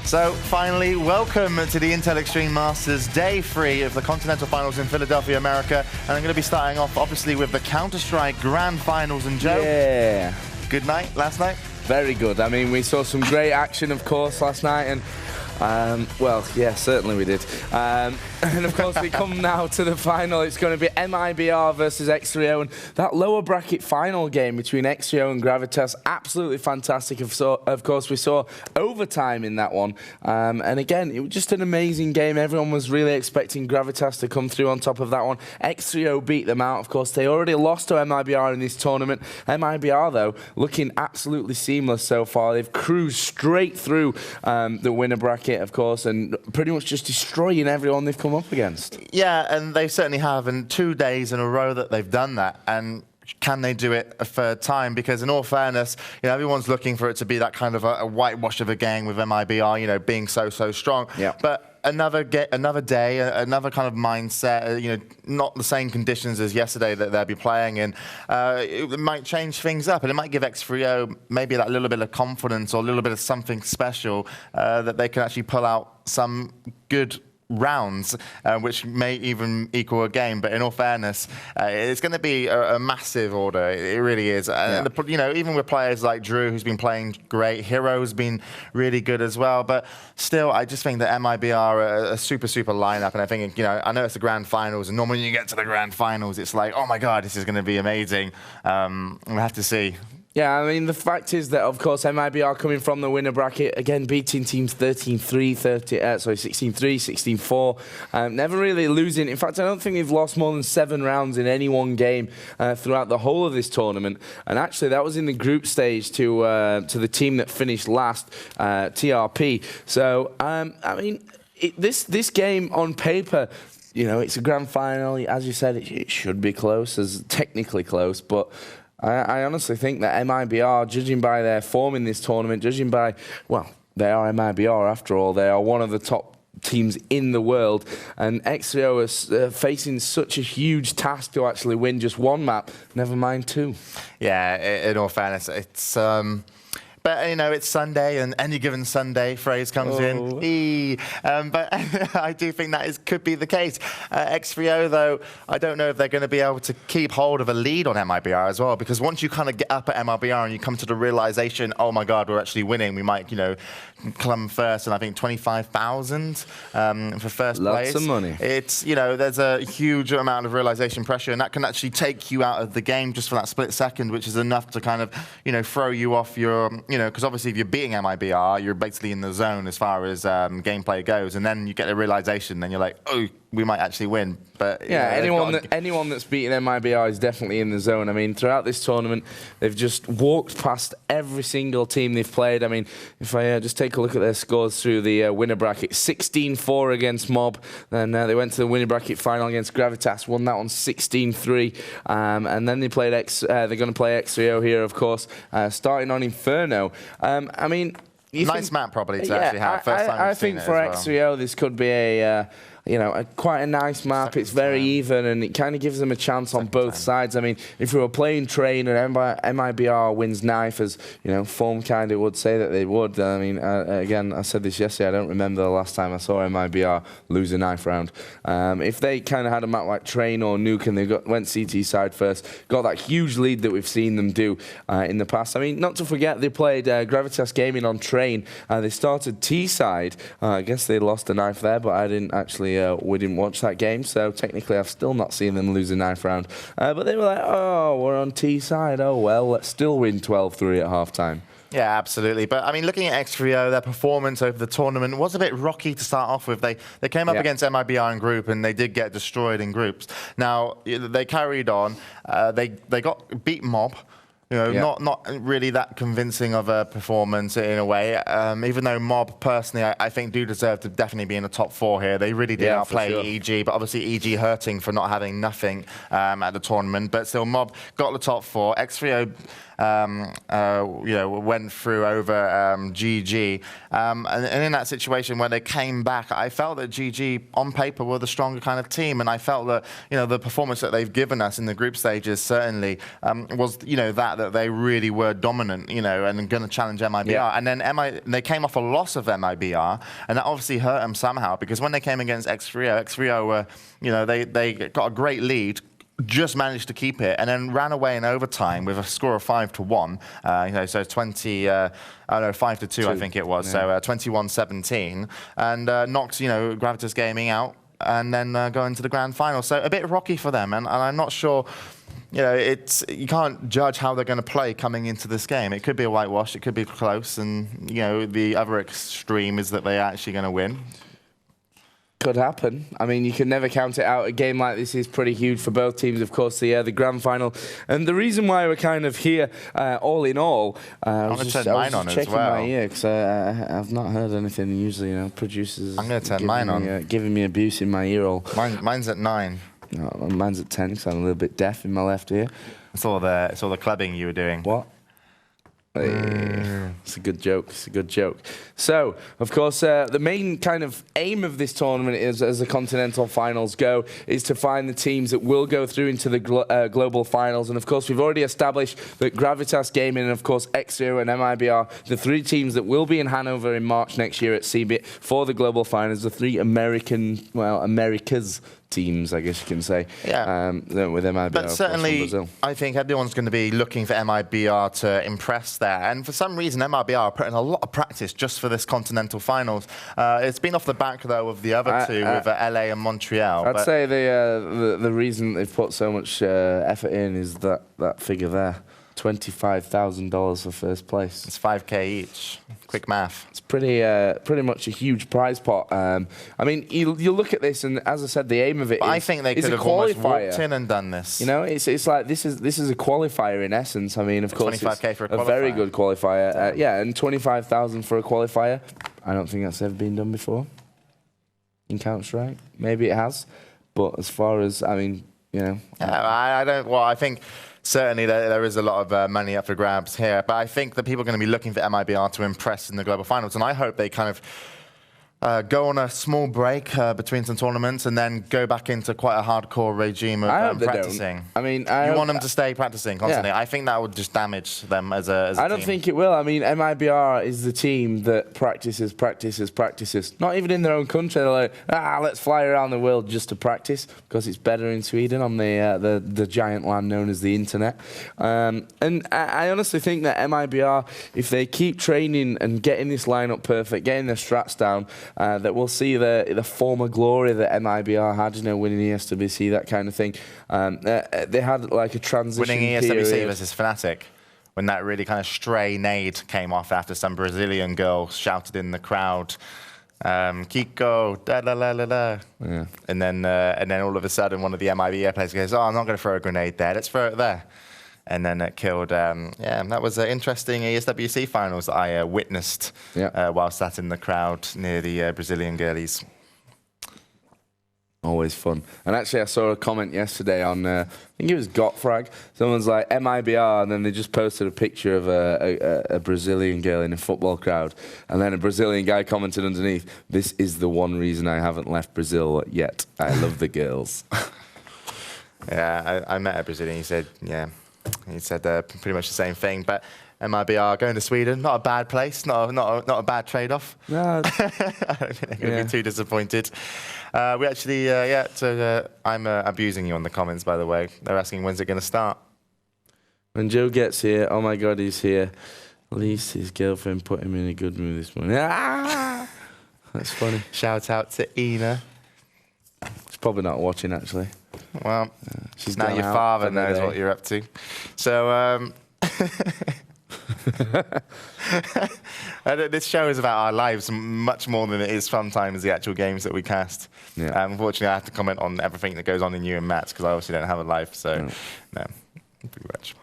So finally, welcome to the Intel Extreme Masters Day 3 of the Continental Finals in Philadelphia, America. And I'm going to be starting off, obviously, with the Counter-Strike Grand Finals. And Joe, yeah, good night last night? Very good. I mean, we saw some great action, of course, last night. And well, yeah, certainly we did. And of course, we come now to the final. It's going to be mibr versus x3o, and that lower bracket final game between x3o and Gravitas, absolutely fantastic. Of course, we saw overtime in that one, and again, it was just an amazing game. Everyone was really expecting Gravitas to come through on top of that one. x3o beat them out. Of course, they already lost to mibr in this tournament. mibr, though, looking absolutely seamless so far. They've cruised straight through the winner bracket, of course, and pretty much just destroying everyone they've come up against. Yeah, and they certainly have, and 2 days in a row that they've done that. And can they do it a third time? Because in all fairness, you know, everyone's looking for it to be that kind of a whitewash of a game with mibr, you know, being so strong. Yeah. But another day, another kind of mindset, you know, not the same conditions as yesterday that they'll be playing in. It might change things up, and it might give x3o maybe that little bit of confidence or a little bit of something special that they can actually pull out some good rounds, which may even equal a game. But in all fairness, it's going to be a massive order. It really is. And you know, even with players like Drew, who's been playing great, Hero's been really good as well. But still, I just think that mibr are a super lineup. And I think, you know, I know it's the grand finals, and normally when you get to the grand finals, it's like, oh my God, this is going to be amazing. We'll have to see. Yeah, I mean, the fact is that, of course, mibr coming from the winner bracket, again, beating teams 13-3, 16-3, 16-4, never really losing. In fact, I don't think they've lost more than 7 rounds in any one game throughout the whole of this tournament. And actually, that was in the group stage to the team that finished last, TRP. So, I mean, this game on paper, you know, it's a grand final. As you said, it should be close, as technically close, but I honestly think that mibr, judging by their form in this tournament, judging by, well, they are mibr after all, they are one of the top teams in the world, and x3o is facing such a huge task to actually win just 1 map, never mind 2. Yeah, in all fairness, it's but, you know, it's Sunday, and any given Sunday phrase comes in. But I do think that could be the case. x3o, though, I don't know if they're going to be able to keep hold of a lead on mibr as well, because once you kind of get up at mibr and you come to the realization, oh my God, we're actually winning, we might, you know, come first, and I think 25,000 for first place. Lots of money. It's, you know, there's a huge amount of realization pressure, and that can actually take you out of the game just for that split second, which is enough to kind of, you know, throw you off your, you know, because obviously if you're beating mibr, you're basically in the zone as far as gameplay goes, and then you get the realization, and you're like, oh, we might actually win. But yeah, anyone that's beating mibr is definitely in the zone. I mean, throughout this tournament, they've just walked past every single team they've played. I mean, if I just take a look at their scores through the winner bracket, 16-4 against Mob. Then they went to the winner bracket final against Gravitas, won that one 16-3. And then they played they're going to play x3o here, of course, starting on Inferno. I mean, nice map probably to actually have. First time I think for x3o, this could be a you know, quite a nice map. It's very even, and it kind of gives them a chance on both sides. I mean, if we were playing Train and mibr wins Knife, as, you know, Form kind of would say that they would. I mean, again, I said this yesterday, I don't remember the last time I saw mibr lose a Knife round. If they kind of had a map like Train or Nuke and they went CT side first, got that huge lead that we've seen them do in the past. I mean, not to forget, they played Gravitas Gaming on Train. They started T side. I guess they lost a Knife there, but I didn't actually we didn't watch that game, so technically I've still not seen them lose a Knife round. But they were like, oh, we're on T side. Oh, well, let's still win 12-3 at halftime. Yeah, absolutely. But, I mean, looking at x3o, their performance over the tournament was a bit rocky to start off with. They came up against mibr in group, and they did get destroyed in groups. Now, they carried on. They got beat Mob. You know, not really that convincing of a performance in a way. Even though Mob, personally, I think do deserve to definitely be in the top 4 here. They really did outplay EG, but obviously EG hurting for not having nothing at the tournament. But still, Mob got the top 4. x3o you know, went through over GG. And in that situation where they came back, I felt that GG, on paper, were the stronger kind of team. And I felt that, you know, the performance that they've given us in the group stages certainly was, you know, that fact that they really were dominant, you know, and going to challenge MIBR. Yeah. And then they came off a loss of MIBR, and that obviously hurt them somehow, because when they came against x3o were, you know, they got a great lead, just managed to keep it, and then ran away in overtime with a score of 5-1. You know, so 5-2, I think it was. Yeah. So 21-17, and knocked, you know, Gravitas Gaming out, and then go into the grand final. So a bit rocky for them, and I'm not sure. You know, you can't judge how they're going to play coming into this game. It could be a whitewash, it could be close, and you know, the other extreme is that they're actually going to win. Could happen. I mean, you can never count it out. A game like this is pretty huge for both teams, of course, the grand final. And the reason why we're kind of here, all in all, I was just checking my ear, because I've not heard anything. Usually, you know, producers I'm going to turn mine on. Giving me abuse in my ear hole. Mine's at 9. No, mine's at 10, because I'm a little bit deaf in my left ear. It's all the clubbing you were doing. What? It's a good joke. It's a good joke. So, of course, the main kind of aim of this tournament is, as the continental finals go, is to find the teams that will go through into the global finals. And of course, we've already established that Gravitas Gaming and of course x3o and MIBR, the 3 teams that will be in Hanover in March next year at CBIT for the global finals, the 3 Americas teams, I guess you can say. Yeah. With MIBR, but certainly, Brazil. I think everyone's going to be looking for MIBR to impress there. And for some reason, MIBR are putting a lot of practice just for this continental finals. It's been off the back, though, of the other two, with LA and Montreal. I'd say the reason they've put so much effort in is that figure there. $25,000 for first place. It's 5K each. Quick math. It's pretty much a huge prize pot. I mean, you look at this, and as I said, the aim of it I think they could have almost walked in and done this. You know, it's like this is a qualifier in essence. I mean, of course, 25K for a qualifier. A very good qualifier. Yeah, and 25,000 for a qualifier. I don't think that's ever been done before in Counter-Strike. Maybe it has, but as far as, I mean, you know, I don't. Well, I think. Certainly, there is a lot of money up for grabs here, but I think that people are going to be looking for MIBR to impress in the global finals, and I hope they kind of go on a small break between some tournaments and then go back into quite a hardcore regime of practicing. I mean, you want them to stay practicing constantly. Yeah. I think that would just damage them as a I don't think it will. I mean, MIBR is the team that practices. Not even in their own country. They're like, let's fly around the world just to practice because it's better in Sweden on the giant land known as the internet. And I honestly think that MIBR, if they keep training and getting this lineup perfect, getting their strats down, that we'll see the former glory that MIBR had, you know, winning ESWC, that kind of thing. They had like a transition winning ESWC period. versus Fnatic, when that really kind of stray nade came off after some Brazilian girl shouted in the crowd, Kiko, da la la la la. Yeah. And then all of a sudden one of the MIBR players goes, I'm not going to throw a grenade there, let's throw it there. And then it killed, that was an interesting ESWC finals that I witnessed while sat in the crowd near the Brazilian girlies. Always fun. And actually, I saw a comment yesterday on, I think it was Gottfrag. Someone's like, MIBR, and then they just posted a picture of a Brazilian girl in a football crowd. And then a Brazilian guy commented underneath, this is the one reason I haven't left Brazil yet. I love the girls. Yeah, I met a Brazilian, he said, he said pretty much the same thing. But MIBR going to Sweden, not a bad place, not a bad trade-off. No. I don't think they're going to be too disappointed. We actually, so I'm abusing you on the comments, by the way. They're asking, when's it going to start? When Joe gets here, oh my God, he's here. At least his girlfriend put him in a good mood this morning. Ah! That's funny. Shout out to Ina. She's probably not watching, actually. Well, she's now your father knows what you're up to. So, this show is about our lives much more than it is sometimes the actual games that we cast. Yeah. Unfortunately, I have to comment on everything that goes on in you and Matt's because I obviously don't have a life. So, no, pretty much.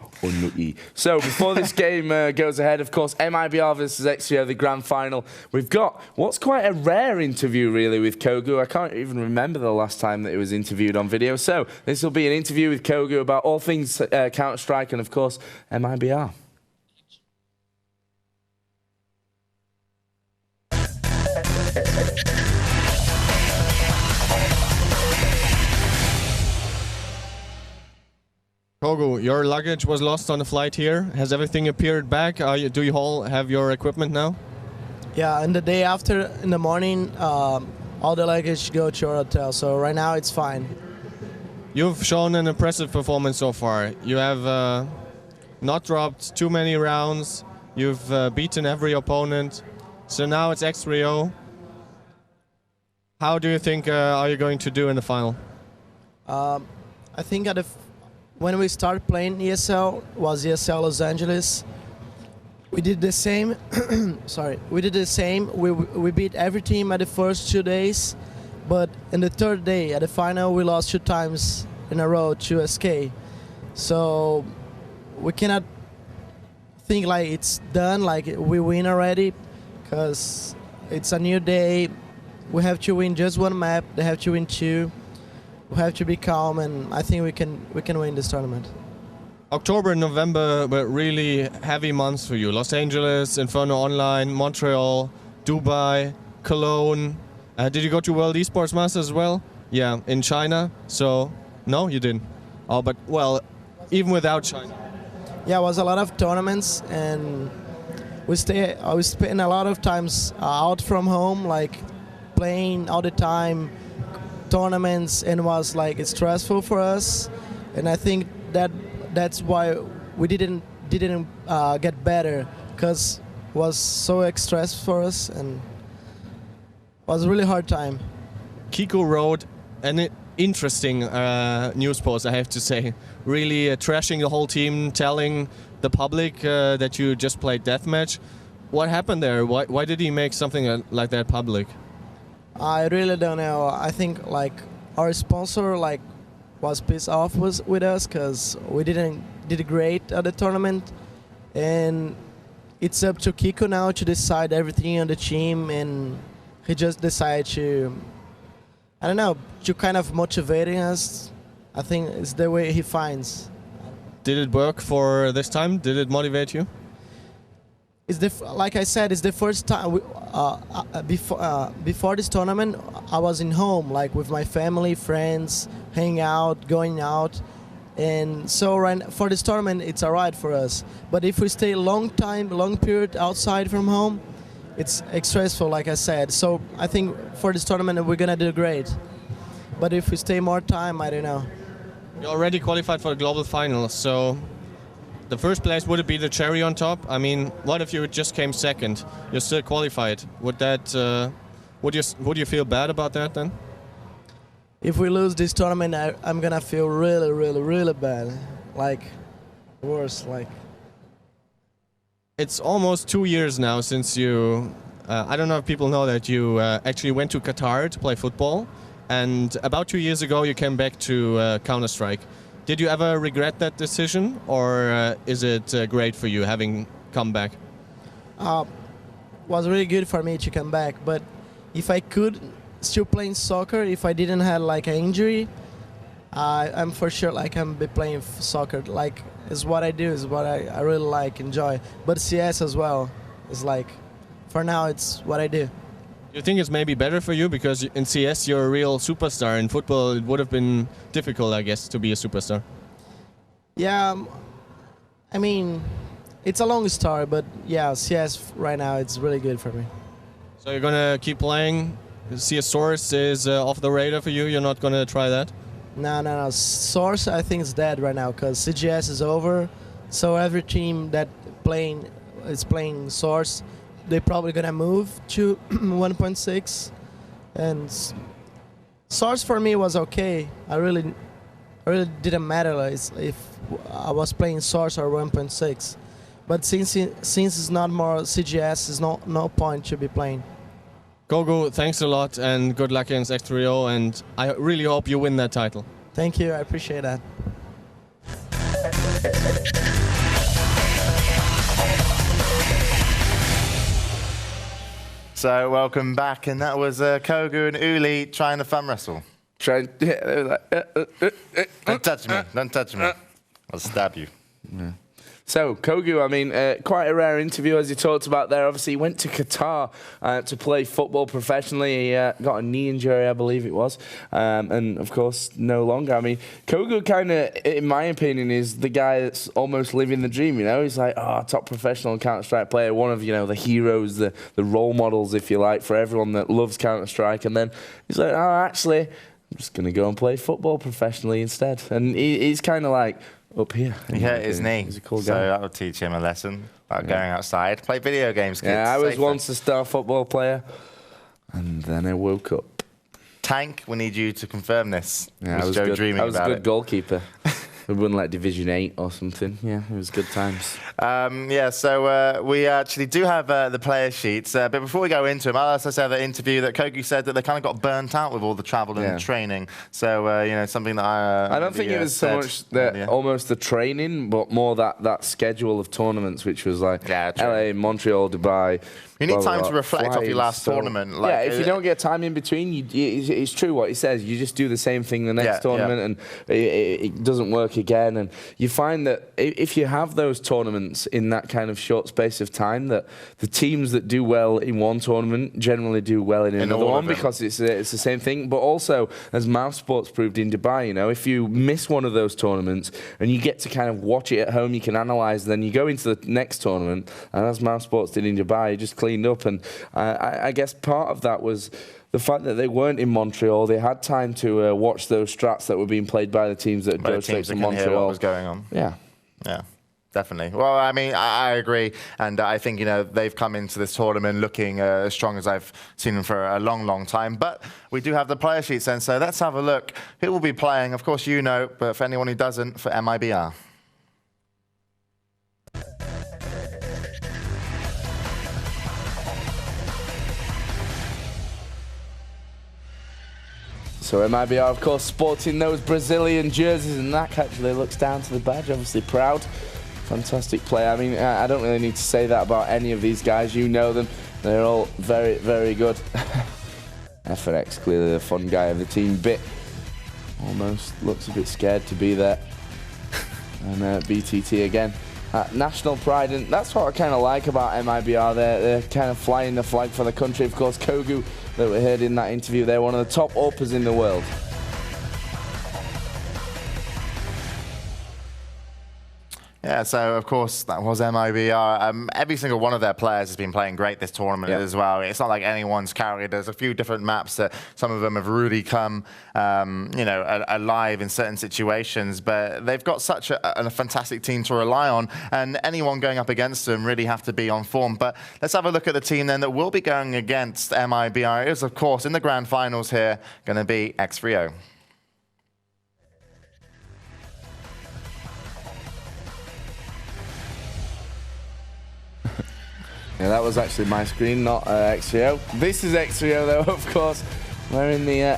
So before this game goes ahead, of course, MIBR versus x3o, the grand final. We've got what's quite a rare interview, really, with Kogu. I can't even remember the last time that it was interviewed on video. So this will be an interview with Kogu about all things Counter-Strike and, of course, MIBR. Kogu, your luggage was lost on the flight here. Has everything appeared back? Do you all have your equipment now? Yeah, and the day after, in the morning, all the luggage go to your hotel. So right now it's fine. You've shown an impressive performance so far. You have not dropped too many rounds. You've beaten every opponent. So now it's x3o. How do you think are you going to do in the final? I think when we started playing ESL, was ESL Los Angeles. We did the same. Sorry, we did the same. We beat every team at the first 2 days, but in the third day at the final, we lost 2 times in a row to SK. So we cannot think like it's done, like we win already, because it's a new day. We have to win just 1 map. They have to win 2. We have to be calm, and I think we can win this tournament. October and November were really heavy months for you. Los Angeles, Inferno Online, Montreal, Dubai, Cologne. Did you go to World Esports Masters as well? Yeah, in China. So, no, you didn't. Oh, but, well, even without China. Yeah, it was a lot of tournaments, and we spent a lot of times out from home, like playing all the time, tournaments, and it was like it's stressful for us. And I think that's why we didn't get better, because it was so stressful for us, and it was a really hard time. k3o wrote an interesting news post, I have to say. Really trashing the whole team, telling the public that you just played deathmatch. What happened there? Why did he make something like that public? I really don't know. I think like our sponsor was pissed off with us because we did great at the tournament, and it's up to k3o now to decide everything on the team, and he just decided to, I don't know, to kind of motivating us. I think it's the way he finds. Did it work for this time? Did it motivate you? Like I said, it's the first time before this tournament I was in home, like with my family, friends, hanging out, going out, and so for this tournament it's alright for us. But if we stay long period outside from home, it's stressful, like I said. So I think for this tournament we're gonna do great. But if we stay more time, I don't know. You already qualified for the global finals, so the first place, would it be the cherry on top? I mean, what if you just came second? You're still qualified. Would that? Would you feel bad about that then? If we lose this tournament, I'm gonna feel really bad. Like worse. Like it's almost 2 years now since you. I don't know if people know that you actually went to Qatar to play football, and about 2 years ago you came back to Counter-Strike. Did you ever regret that decision, or is it great for you having come back? Was really good for me to come back, but if I could still playing soccer, if I didn't have like an injury, I'm for sure like I'm be playing soccer. Like is what I do, is what I really like, enjoy. But CS as well is like, for now it's what I do. You think it's maybe better for you because in CS you're a real superstar. In football it would have been difficult, I guess, to be a superstar. Yeah, I mean, it's a long story, but yeah, CS right now it's really good for me. So you're gonna keep playing? CS Source is off the radar for you? You're not gonna try that? No. Source I think is dead right now because CGS is over. So every team that is playing Source, they're probably gonna move to 1.6, and Source for me was okay. I really didn't matter if I was playing Source or 1.6, but since it's not more CGS, there's no point to be playing. Kogu, thanks a lot and good luck against x3o, and I really hope you win that title. Thank you, I appreciate that. So welcome back, and that was Kogu and Uli trying to thumb wrestle. Don't touch me, don't touch me. I'll stab you. Yeah. So, Kogu, I mean, quite a rare interview, as you talked about there. Obviously, he went to Qatar to play football professionally. He got a knee injury, I believe it was, and, of course, no longer. I mean, Kogu kind of, in my opinion, is the guy that's almost living the dream, you know? He's like, top professional Counter-Strike player, one of, you know, the heroes, the role models, if you like, for everyone that loves Counter-Strike. And then he's like, actually, I'm just going to go and play football professionally instead. And he's kind of like, up here. He hurt his knee, He's a cool guy. so that will teach him a lesson about going outside. Play video games, kids. Yeah, I was Safer. once a star football player, and then I woke up. Tank, we need you to confirm this. Yeah, was Joe good. dreaming I was about a good it? goalkeeper. We won like Division 8 or something. Yeah, it was good times. Yeah, so we actually do have the player sheets. But before we go into them, I'll also say the interview that Kogu said that they kind of got burnt out with all the travel and training. So, you know, something that I don't think it was so much almost the training, but more that schedule of tournaments, which was like LA, Montreal, Dubai. You need time to reflect off your last tournament. Like, yeah, if you don't get time in between, it's true what he says. You just do the same thing the next tournament, and it doesn't work again. And you find that if you have those tournaments in that kind of short space of time, that the teams that do well in one tournament generally do well in another one, because it's the same thing. But also, as Mouse Sports proved in Dubai, you know, if you miss one of those tournaments and you get to kind of watch it at home, you can analyse. Then you go into the next tournament, and as Mouse Sports did in Dubai, you just cleaned up. And I guess part of that was the fact that they weren't in Montreal. They had time to watch those strats that were being played by the teams that go straight to Montreal. Hear what was going on. Yeah. Definitely. Well, I mean, I agree, and I think, you know, they've come into this tournament looking as strong as I've seen them for a long, long time. But we do have the player sheets then, so let's have a look. Who will be playing? Of course, you know, but for anyone who doesn't, for MIBR. So MIBR, of course, sporting those Brazilian jerseys, and that actually looks down to the badge. Obviously proud. Fantastic player. I mean, I don't really need to say that about any of these guys. You know them. They're all very, very good. FNX, clearly the fun guy of the team. Bit almost looks a bit scared to be there. And BTT again. National pride, and that's what I kind of like about MIBR. They're kind of flying the flag for the country. Of course, Kogu, that we heard in that interview, they're one of the top uppers in the world. Yeah, so of course that was MIBR. Every single one of their players has been playing great this tournament as well. It's not like anyone's carried. There's a few different maps that some of them have really come, you know, alive in certain situations. But they've got such a fantastic team to rely on, and anyone going up against them really have to be on form. But let's have a look at the team then that will be going against MIBR. It is, of course, in the grand finals here, going to be x3o. Yeah, that was actually my screen, not x3o. This is x3o, though, of course, wearing the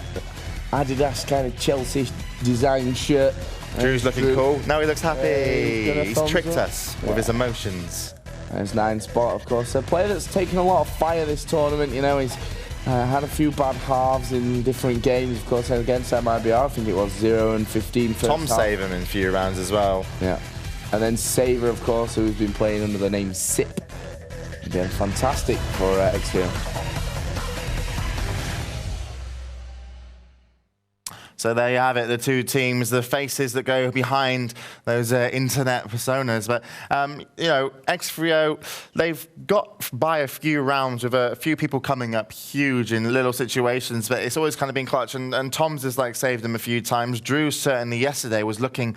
Adidas kind of Chelsea design shirt. Drew's looking cool. Now he looks happy. He's tricked up. us with his emotions. There's 9 spot, of course. A player that's taken a lot of fire this tournament. You know, he's had a few bad halves in different games, of course, against MIBR. I think it was 0 and 15 first Tom half. saved him in a few rounds as well. Yeah. And then Saver, of course, who's been playing under the name Sip. Again, fantastic for x3o. So there you have it, the two teams, the faces that go behind those internet personas. But, you know, x3o, they've got by a few rounds with a few people coming up huge in little situations, but it's always kind of been clutch. And Tom's has, like, saved them a few times. Drew certainly yesterday was looking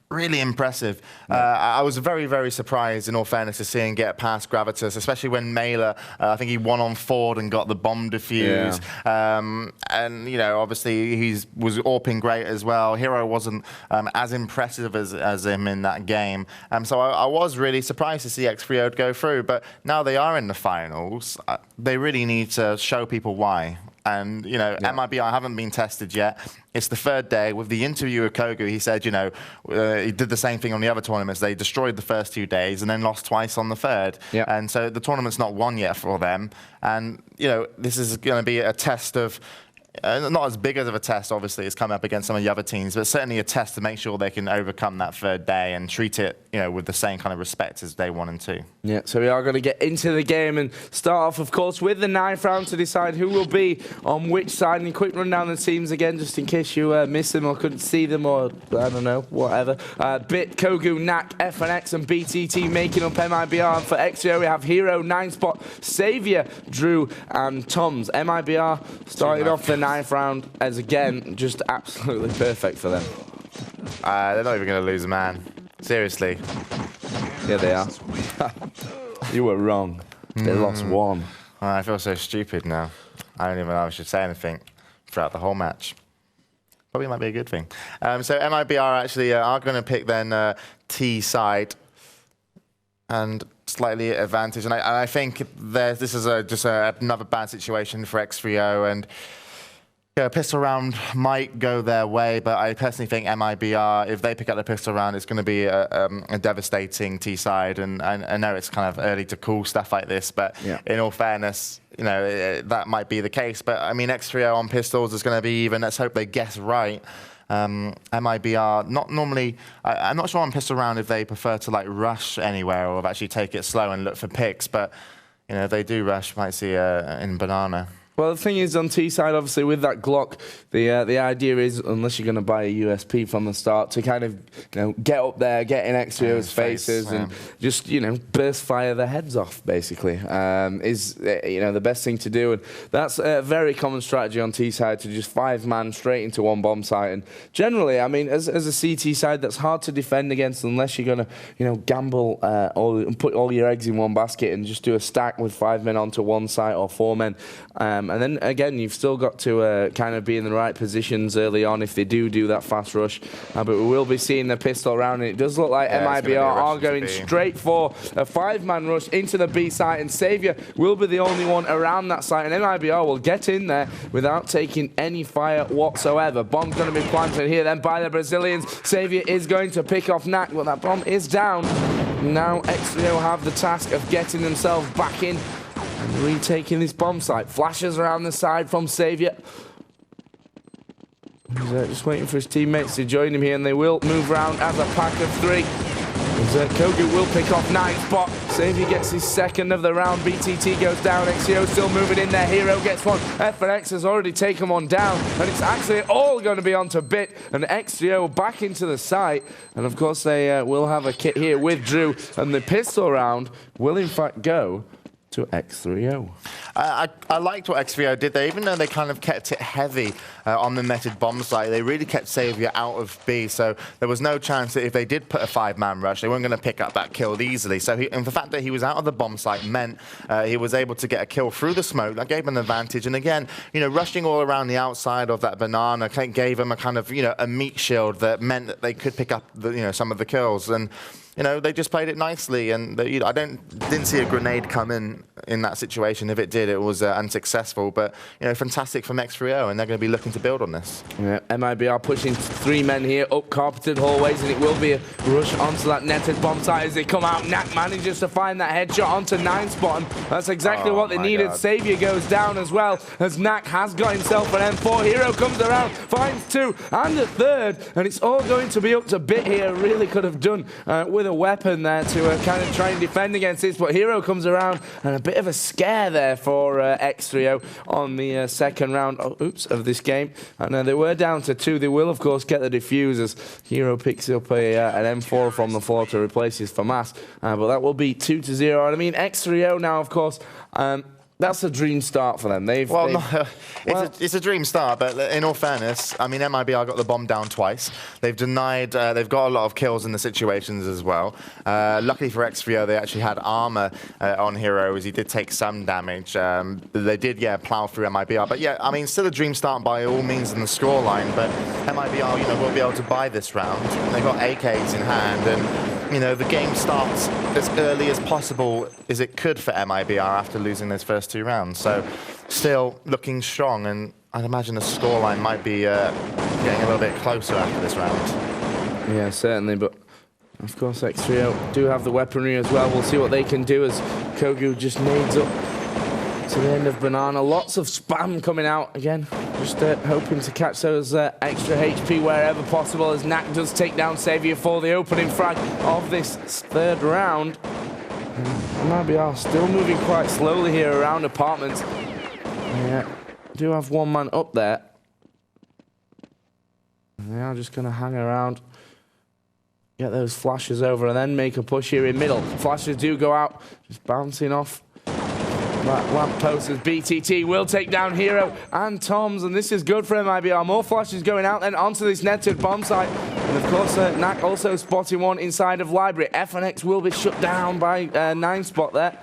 really impressive. I was very, very surprised, in all fairness, to see him get past Gravitas, especially when Mailer, I think he won on Ford and got the bomb defuse. Yeah. And, you know, obviously he was AWPing great as well. Hero wasn't as impressive as him in that game. So I was really surprised to see x3o go through. But now they are in the finals, they really need to show people why. And, you know, MIBR haven't been tested yet. It's the 3rd day. With the interview with Kogu, he said, you know, he did the same thing on the other tournaments. They destroyed the first 2 days and then lost twice on the 3rd. Yeah. And so the tournament's not won yet for them. And, you know, this is going to be a test of not as big as of a test, obviously, as coming up against some of the other teams, but certainly a test to make sure they can overcome that third day and treat it, with the same kind of respect as day 1 and 2. Yeah, so we are going to get into the game and start off, of course, with the 9th round to decide who will be on which side. And a quick run down the teams again, just in case you missed them or couldn't see them or, I don't know, whatever. Bit, Kogu, Knack, FNX and BTT making up mibr. And for x3o, we have Hero, 9spot, Saviour, Drew and Toms. mibr started off the 9th round as, again, just absolutely perfect for them. They're not even going to lose a man. Seriously. Yeah, they are. You were wrong. They lost 1. I feel so stupid now. I don't even know if I should say anything throughout the whole match. Probably might be a good thing. So mibr actually are going to pick then T side and slightly advantage. And I think this is just another bad situation for x3o, and pistol round might go their way, but I personally think mibr, if they pick up the pistol round, it's going to be a devastating T side. And I know it's kind of early to call stuff like this, but in all fairness, that might be the case. But I mean, x3o on pistols is going to be even. Let's hope they guess right. mibr, not normally, I'm not sure on pistol round if they prefer to like rush anywhere or actually take it slow and look for picks, but if they do rush, might see in banana. Well, the thing is, on T side, obviously, with that Glock, the idea is, unless you're going to buy a USP from the start, to kind of, get up there, get in x3o's faces, and just, burst fire their heads off, basically, is, the best thing to do. And that's a very common strategy on T side, to just 5-man straight into one bomb site. And generally, I mean, as a CT side, that's hard to defend against unless you're going to, gamble and put all your eggs in one basket and just do a stack with 5 men onto one site or 4 men. And then, again, you've still got to kind of be in the right positions early on if they do that fast rush. But we will be seeing the pistol round, and it does look like mibr are going straight for a 5-man rush into the B site, and Saviour will be the only one around that site, and mibr will get in there without taking any fire whatsoever. Bomb's going to be planted here then by the Brazilians. Saviour is going to pick off Knack, but that bomb is down. Now x3o have the task of getting themselves back in and retaking this bomb site. Flashes around the side from Saviour. He's just waiting for his teammates to join him here, and they will move around as a pack of 3. Kogu will pick off 9spot. Saviour gets his 2nd of the round. BTT goes down. x3o still moving in there. Hero gets one. FNX has already taken one down, and it's actually all going to be onto Bit, and x3o back into the site. And of course they will have a kit here with Drew, and the pistol round will in fact go to x3o. I liked what x3o did there, even though they kind of kept it heavy on the netted bomb site. They really kept Saviour out of B, so there was no chance that if they did put a 5-man rush, they weren't going to pick up that kill easily. So and the fact that he was out of the bomb site meant he was able to get a kill through the smoke. That gave him an advantage. And again, rushing all around the outside of that banana gave him a kind of, a meat shield that meant that they could pick up some of the kills. And they just played it nicely, and I didn't see a grenade come in that situation. If it did, it was unsuccessful. But fantastic from x3o, and they're going to be looking to build on this. Yeah, mibr pushing 3 men here up carpeted hallways, and it will be a rush onto that netted bomb site as they come out. Knack manages to find that headshot onto 9spot, and that's exactly what they needed. God. Saviour goes down as well, as Knack has got himself an M4. Hero comes around, finds 2 and a 3rd, and it's all going to be up to Bit here. Really could have done with a weapon there to kind of try and defend against this, but Hero comes around, and a bit of a scare there for x3o on the 2nd round of this game. And they were down to 2. They will, of course, get the defusers. Hero picks up an M4 from the floor to replace his FAMAS, but that will be 2-0. And I mean, x3o now, of course, that's a dream start for them. It's a dream start, but in all fairness, I mean, mibr got the bomb down twice. They've denied, they've got a lot of kills in the situations as well. Luckily for x3o, they actually had armor on Hero, as he did take some damage. They did, plow through mibr. But I mean, still a dream start by all means in the scoreline, but mibr, will be able to buy this round. They've got AKs in hand, and the game starts as early as possible as it could for mibr after losing those first 2 rounds. So still looking strong, and I'd imagine the scoreline might be getting a little bit closer after this round. Yeah, certainly, but of course x3o do have the weaponry as well. We'll see what they can do as Kogu just nades up to the end of Banana. Lots of spam coming out again. Just hoping to catch those extra HP wherever possible as Knack does take down Xavier for the opening frag of this third round. mibr still moving quite slowly here around apartments. Yeah, do have one man up there. They are just going to hang around, get those flashes over, and then make a push here in middle. Flashes do go out, just bouncing off that lamppost as BTT will take down Hero and Toms, and this is good for mibr. More flashes going out then onto this netted bomb site. And of course, Knack also spotting one inside of Library. FNX will be shut down by 9spot there.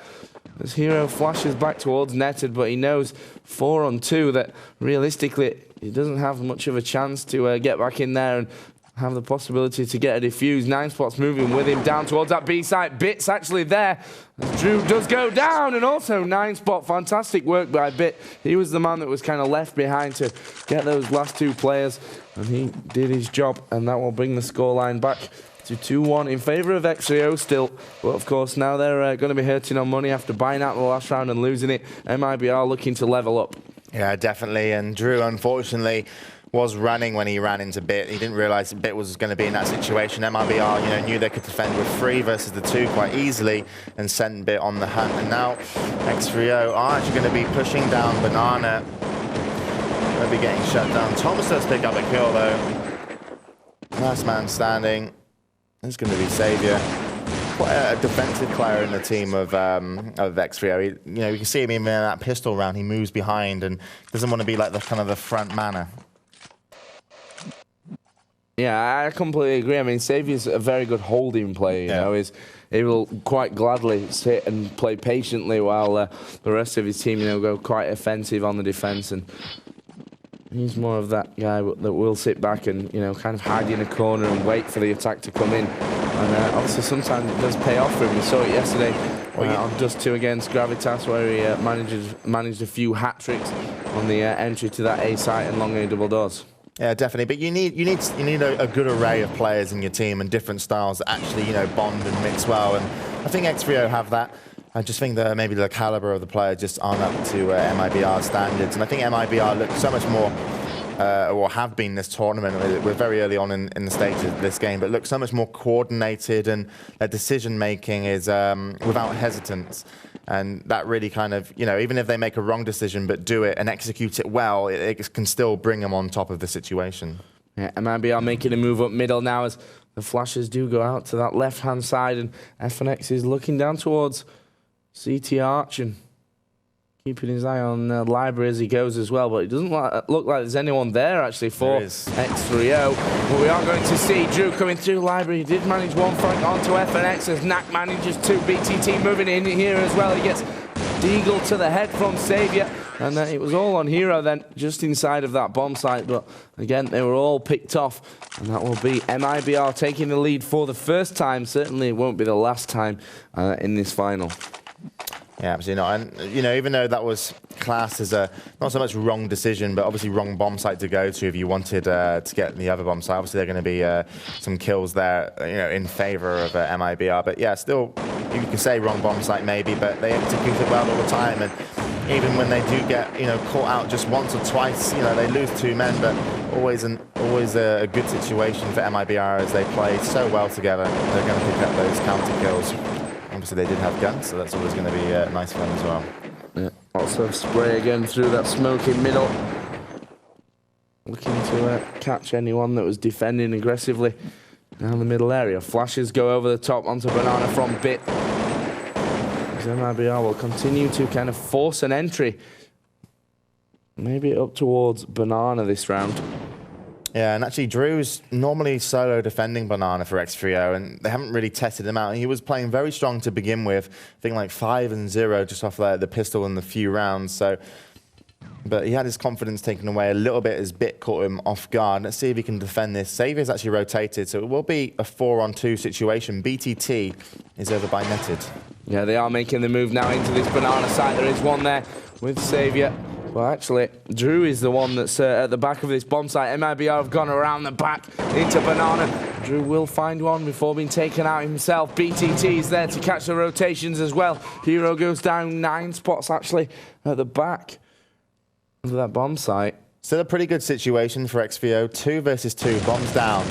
As Hero flashes back towards netted, but he knows 4 on 2 that realistically he doesn't have much of a chance to get back in there and have the possibility to get a defuse. 9spot's moving with him down towards that B site. Bit's actually there. As Drew does go down, and also 9spot. Fantastic work by Bit. He was the man that was kind of left behind to get those last 2 players, and he did his job, and that will bring the scoreline back to 2-1 in favour of x3o still. But of course now they're going to be hurting on money after buying out the last round and losing it. mibr looking to level up. Yeah, definitely. And Drew, unfortunately, was running when he ran into Bit. He didn't realise Bit was going to be in that situation. mibr, knew they could defend with 3 versus the 2 quite easily and sent Bit on the hunt. And now x3o are actually going to be pushing down Banana. They'll be getting shut down. Thomas does pick up a kill though. Last man standing. It's going to be Xavier. Quite a defensive player in the team of x3o. You can see him in that pistol round. He moves behind and doesn't want to be like the kind of the front manner. Yeah, I completely agree. I mean, Xavier's a very good holding player, you know. He will quite gladly sit and play patiently while the rest of his team, go quite offensive on the defense. And he's more of that guy that will sit back and, kind of hide in a corner and wait for the attack to come in. And obviously sometimes it does pay off for him. We saw it yesterday on Dust 2 against Gravitas, where he managed a few hat-tricks on the entry to that A site and long A double doors. Yeah, definitely. But you need a good array of players in your team and different styles that actually, bond and mix well. And I think x3o have that. I just think that maybe the caliber of the player just aren't up to mibr's standards. And I think mibr look so much more, or have been this tournament. We're very early on in the stage of this game, but look so much more coordinated, and their decision making is without hesitance. And that really kind of, even if they make a wrong decision but do it and execute it well, it can still bring them on top of the situation. Yeah, mibr making a move up middle now as the flashes do go out to that left-hand side, and FNX is looking down towards CT Arch and keeping his eye on Library as he goes as well, but it doesn't look like there's anyone there actually for x3o. But we are going to see Drew coming through. Library he did manage one front onto FNX as Knack manages 2. BTT moving in here as well. He gets Deagle to the head from Xavier, and it was all on Hero then just inside of that bomb site, but again they were all picked off, and that will be mibr taking the lead for the first time. Certainly it won't be the last time in this final. Yeah, absolutely not. And, even though that was classed as a not so much wrong decision, but obviously wrong bomb site to go to if you wanted to get the other bomb site. Obviously, there are going to be some kills there, in favor of mibr. But yeah, still, you can say wrong bomb site maybe, but they execute it well all the time. And even when they do get, caught out just once or twice, they lose 2 men, but always a good situation for mibr as they play so well together. They're going to pick up those counter kills. Obviously, they did have guns, so that's always going to be nice for them as well. Yeah, lots of spray again through that smoky middle. Looking to catch anyone that was defending aggressively down the middle area. Flashes go over the top onto Banana from Bit. mibr will continue to kind of force an entry. Maybe up towards Banana this round. Yeah, and actually Drew's normally solo defending Banana for x3o, and they haven't really tested him out. He was playing very strong to begin with, I think like 5-0 just off the pistol in the few rounds. But he had his confidence taken away a little bit as Bit caught him off guard. Let's see if he can defend this. Xavier's actually rotated, so it will be a 4-on-2 situation. BTT is over by netted. Yeah, they are making the move now into this Banana site. There is one there with Xavier. Well, actually, Drew is the one that's at the back of this bomb site. mibr have gone around the back into Banana. Drew will find one before being taken out himself. BTT is there to catch the rotations as well. Hero goes down 9 spots, actually, at the back of that bomb site. Still a pretty good situation for x3o. 2 versus 2, bombs down.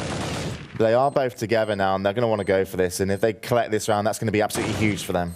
They are both together now, and they're going to want to go for this. And if they collect this round, that's going to be absolutely huge for them.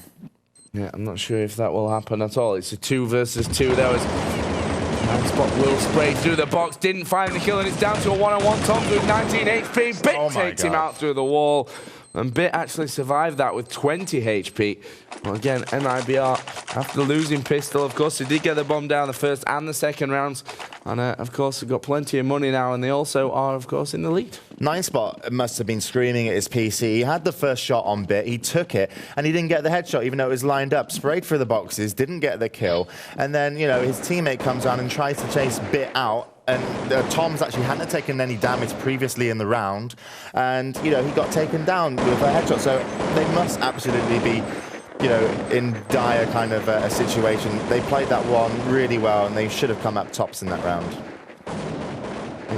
Yeah, I'm not sure if that will happen at all. It's a 2 versus 2. There was 9 spot will spray through the box. Didn't find the kill, and it's down to a 1-on-1. Tom with 19 HP. Bit takes him out through the wall. And Bit actually survived that with 20 HP. Well, again, mibr, after losing pistol, of course, they did get the bomb down the first and the second rounds. And, of course, they've got plenty of money now, and they also are, of course, in the lead. 9 spot must have been screaming at his PC. He had the first shot on Bit, he took it, and he didn't get the headshot, even though it was lined up. Sprayed through the boxes, didn't get the kill. And then, you know, his teammate comes on and tries to chase Bit out. And Tom's actually hadn't taken any damage previously in the round, and you know he got taken down with a headshot. So they must absolutely be, you know, in dire kind of a situation. They played that one really well, and they should have come up tops in that round.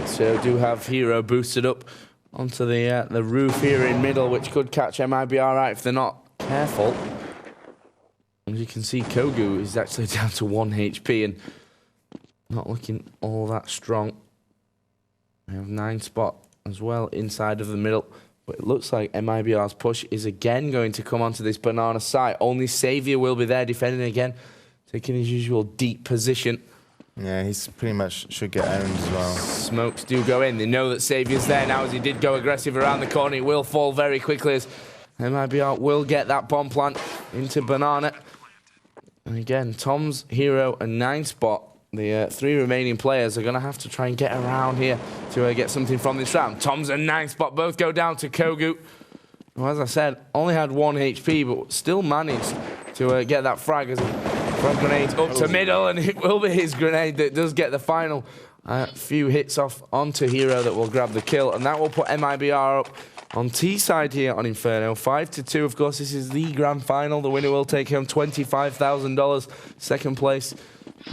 So do have Hero boosted up onto the roof here in middle, which could catch mibr out if they're not careful. As you can see, Kogu is actually down to 1 HP and not looking all that strong. We have 9 spot as well inside of the middle. But it looks like mibr's push is again going to come onto this Banana site. Only Savior will be there defending again, taking his usual deep position. Yeah, he's pretty much should get owned as well. Smokes do go in. They know that Savior's there now as he did go aggressive around the corner. He will fall very quickly as mibr will get that bomb plant into Banana. And again, Tom's, Hero and 9 spot. The 3 remaining players are going to have to try and get around here to get something from this round. Tom's and 9 spot both go down to Kogu. Well, as I said, only had 1 HP, but still managed to get that frag as a frag grenade up to middle, and it will be his grenade that does get the final few hits off onto Hero that will grab the kill, and that will put mibr up on T side here on Inferno. 5-2, of course, this is the grand final. The winner will take home $25,000. Second place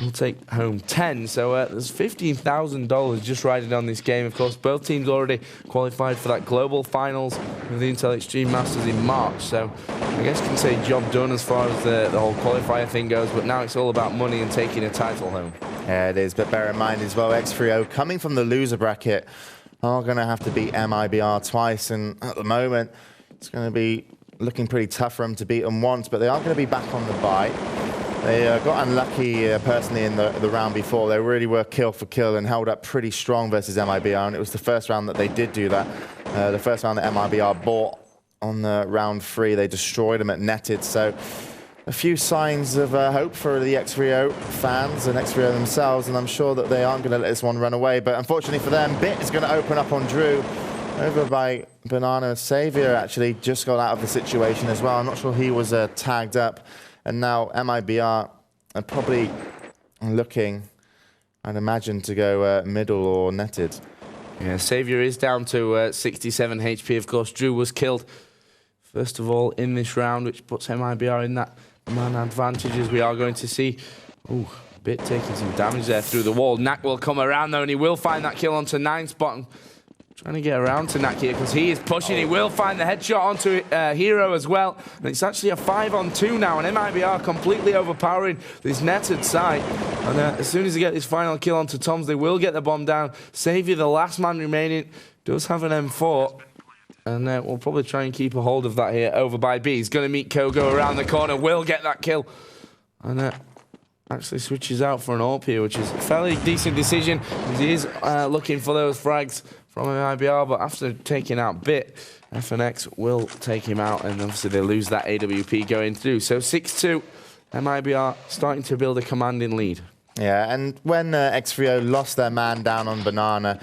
will take home 10. So there's $15,000 just riding on this game. Of course, both teams already qualified for that global finals of the Intel Extreme Masters in March. So I guess you can say job done as far as the whole qualifier thing goes. But now it's all about money and taking a title home. Yeah, it is. But bear in mind as well, x3o coming from the loser bracket are going to have to beat mibr twice. And at the moment, it's going to be looking pretty tough for them to beat them once. But they are going to be back on the bye. They got unlucky personally in the round before. They really were kill for kill and held up pretty strong versus mibr, and it was the first round that they did do that. The first round that mibr bought on round 3, they destroyed them at netted. So a few signs of hope for the x3o fans and x3o themselves, and I'm sure that they aren't going to let this one run away. But unfortunately for them, Bit is going to open up on Drew. Over by Banana. Savior actually just got out of the situation as well. I'm not sure he was tagged up. And now mibr are probably looking, I'd imagine, to go middle or netted. Yeah, Savior is down to 67 HP. Of course, Drew was killed first of all in this round, which puts mibr in that man advantage, as we are going to see. Ooh, Bit taking some damage there through the wall. Nak will come around though, and he will find that kill onto 9 spot. Trying to get around to Nak here because he is pushing. He will find the headshot onto Hero as well. And it's actually a 5-on-2 now, and mibr completely overpowering this netted side. And as soon as they get this final kill onto Toms, they will get the bomb down. Savior, the last man remaining, does have an M4. And we'll probably try and keep a hold of that here over by B. He's going to meet Kogo around the corner, will get that kill. And actually switches out for an AWP here, which is a fairly decent decision. He is looking for those frags from mibr, but after taking out Bit, FNX will take him out, and obviously they lose that AWP going through. So 6-2, mibr starting to build a commanding lead. Yeah, and when x3o lost their man down on Banana,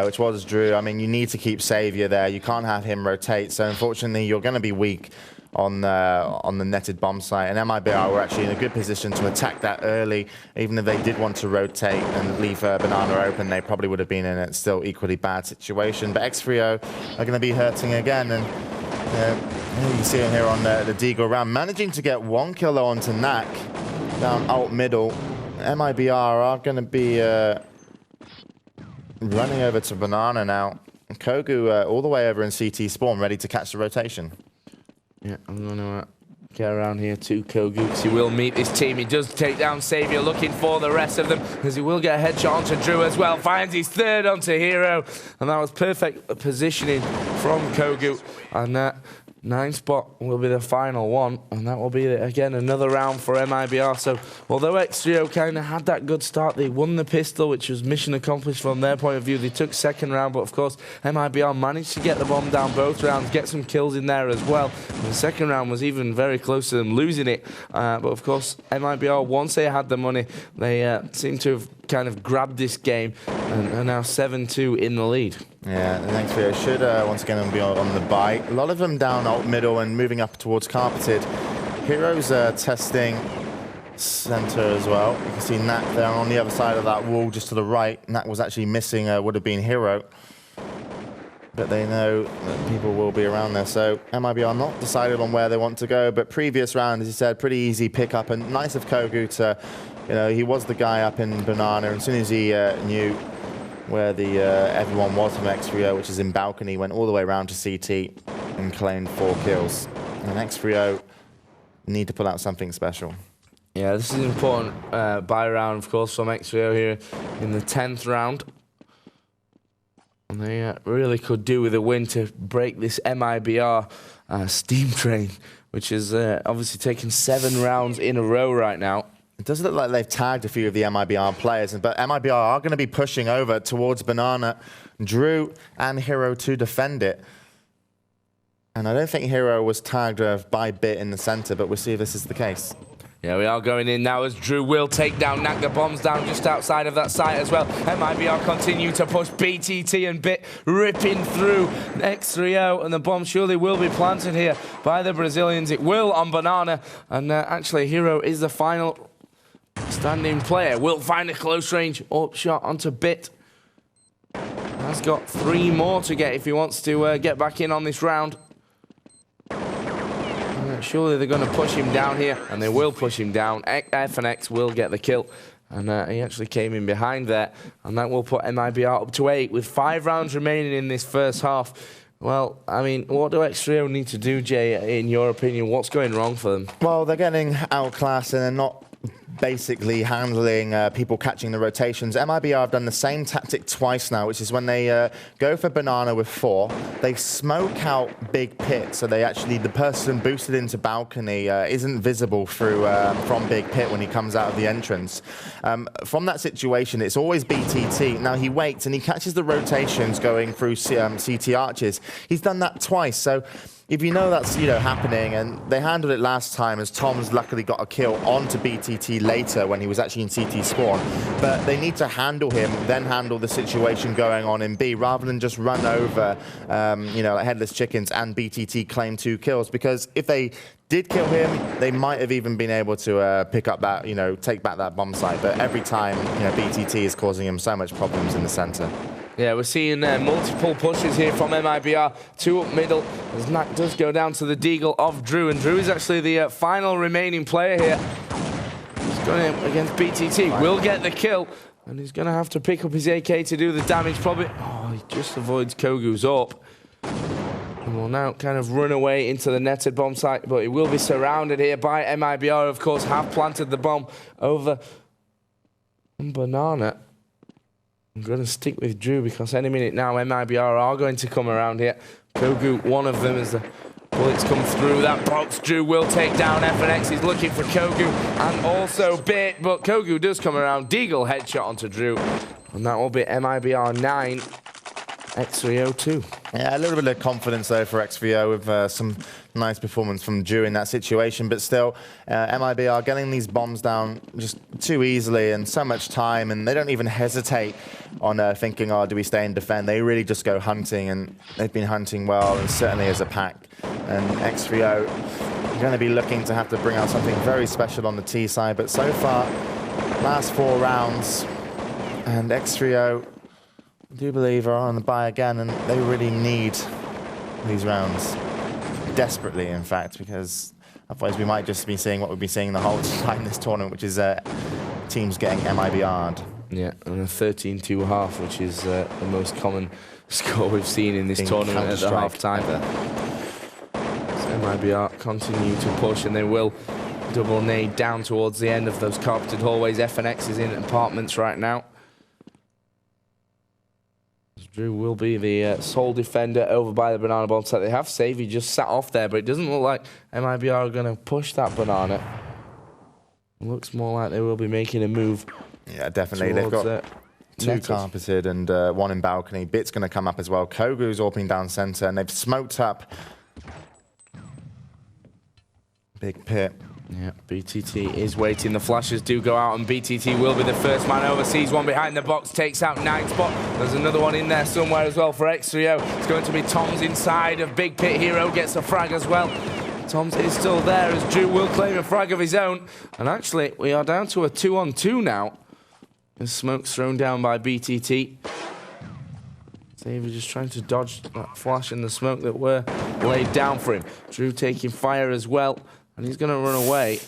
which was Drew, I mean, you need to keep Savior there. You can't have him rotate, so unfortunately you're going to be weak on the netted bomb site, and mibr were actually in a good position to attack that early. Even if they did want to rotate and leave Banana open, they probably would have been in a still equally bad situation. But x3o are going to be hurting again, and you see him here on the Deagle round, managing to get 1 kill onto Nak down alt middle. MIBR are going to be running over to Banana now. Kogu all the way over in CT spawn, ready to catch the rotation. Yeah, I'm going to get around here to Kogu, because he will meet this team. He does take down Savior, looking for the rest of them, because he will get a headshot onto Drew as well. Finds his third onto Hero, and that was perfect positioning from Kogu. And 9 spot will be the final one, and that will be, again, another round for MIBR. So, although x3o kind of had that good start, they won the pistol, which was mission accomplished from their point of view. They took second round, but of course, MIBR managed to get the bomb down both rounds, get some kills in there as well. And the second round was even very close to them losing it. But of course, MIBR, once they had the money, they seemed to have kind of grabbed this game and are now 7-2 in the lead. Yeah, the next video should once again be on the buy. A lot of them down alt middle and moving up towards carpeted. Heroes testing center as well. You can see Knack there on the other side of that wall, just to the right. Knack was actually missing, would have been Hero. But they know that people will be around there. So MIBR not decided on where they want to go, but previous round, as you said, pretty easy pickup, and nice of Kogu to, you know, he was the guy up in Banana, and as soon as he knew where the everyone was from x3o, which is in balcony, went all the way around to CT and claimed 4 kills. And x3o need to pull out something special. Yeah, this is an important buy round, of course, from x3o here in the 10th round. And they really could do with a win to break this MIBR steam train, which is obviously taken 7 rounds in a row right now. It does look like they've tagged a few of the MIBR players, but MIBR are going to be pushing over towards Banana, Drew and Hero to defend it. And I don't think Hero was tagged by Bit in the center, but we'll see if this is the case. Yeah, we are going in now as Drew will take down Knack. The bomb's down just outside of that site as well. MIBR continue to push. BTT and Bit ripping through x3o, and the bomb surely will be planted here by the Brazilians. It will on Banana, and actually Hero is the final standing player. Will find a close range up shot onto Bit. Has got 3 more to get if he wants to get back in on this round. Surely they're going to push him down here, and they will push him down. F and X will get the kill, and he actually came in behind there, and that will put MIBR up to 8 with 5 rounds remaining in this first half. Well, I mean, what do x3o need to do, Jay, in your opinion? What's going wrong for them? Well, they're getting outclassed and they're not basically handling people catching the rotations. MIBR have done the same tactic twice now, which is when they go for Banana with 4, they smoke out Big Pit, so they actually, the person boosted into balcony isn't visible through from Big Pit when he comes out of the entrance. From that situation, it's always BTT. Now he waits and he catches the rotations going through CT arches. He's done that twice, so if you know that's, you know, happening, and they handled it last time as Tom's luckily got a kill onto BTT later when he was actually in CT spawn, but they need to handle him, then handle the situation going on in B, rather than just run over, you know, like headless chickens and BTT claim 2 kills, because if they did kill him, they might have even been able to pick up that, you know, take back that bomb site, but every time, you know, BTT is causing him so much problems in the center. Yeah, we're seeing multiple pushes here from MIBR, 2 up middle, as Knack does go down to the deagle of Drew, and Drew is actually the final remaining player here. He's going in against BTT, will get the kill, and he's going to have to pick up his AK to do the damage, probably. Oh, he just avoids Kogu's up. And will now kind of run away into the netted bomb site, but he will be surrounded here by MIBR, of course, have planted the bomb over on Banana. I'm going to stick with Drew because any minute now MIBR are going to come around here. Kogu, one of them, as the bullets come through that box. Drew will take down FNX. He's looking for Kogu and also Bit, but Kogu does come around. Deagle headshot onto Drew, and that will be MIBR 9, x3o 2. Yeah, a little bit of confidence though for x3o with some nice performance from Drew in that situation, but still MIBR getting these bombs down just too easily and so much time, and they don't even hesitate on thinking, oh, do we stay and defend? They really just go hunting, and they've been hunting well, and certainly as a pack. And x3o are going to be looking to have to bring out something very special on the T side, but so far, last 4 rounds, and x3o I do believe are on the buy again, and they really need these rounds desperately, in fact, because otherwise we might just be seeing what we've been seeing the whole time this tournament, which is teams getting MIBR'd. Yeah, and a 13-2.5, which is the most common score we've seen in this tournament at the half-time. So mibr continue to push, and they will double nade down towards the end of those carpeted hallways. FNX is in apartments right now. Drew will be the sole defender over by the banana bomb site. They have Savvy just sat off there, but it doesn't look like mibr are going to push that banana. It looks more like they will be making a move. Yeah, definitely. They've got two carpeted and one in balcony. Bit's going to come up as well. Kogu's AWPing down center, and they've smoked up Big Pit. Yeah, BTT is waiting. The flashes do go out, and BTT will be the first man over. Sees one behind the box, takes out 9 spot. There's another one in there somewhere as well for x3o. It's going to be Tom's inside of Big Pit. Hero gets a frag as well. Tom's is still there as Drew will claim a frag of his own. And actually, we are down to a 2-on-2 now. The smoke's thrown down by BTT. Xavier just trying to dodge that flash and the smoke that were laid down for him. Drew taking fire as well. And he's going to run away,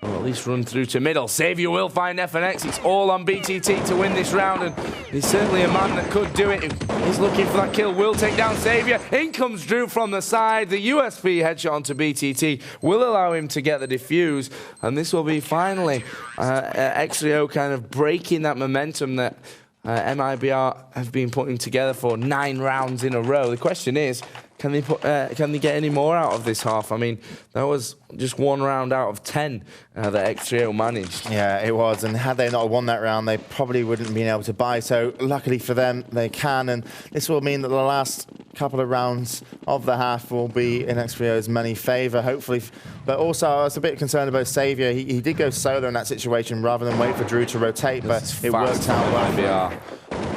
or at least run through to middle. Xavier will find FNX. It's all on BTT to win this round, and he's certainly a man that could do it. He's looking for that kill, will take down Xavier. In comes Drew from the side. The USP headshot onto BTT will allow him to get the defuse, and this will be finally x3o kind of breaking that momentum that mibr have been putting together for 9 rounds in a row. The question is, can they get any more out of this half? I mean, that was just 1 round out of 10 that x3o managed. Yeah, it was. And had they not won that round, they probably wouldn't have been able to buy. So luckily for them, they can. And this will mean that the last couple of rounds of the half will be in x3o's money favour, hopefully. But also, I was a bit concerned about Xavier. He did go solo in that situation rather than wait for Drew to rotate, but it worked out well.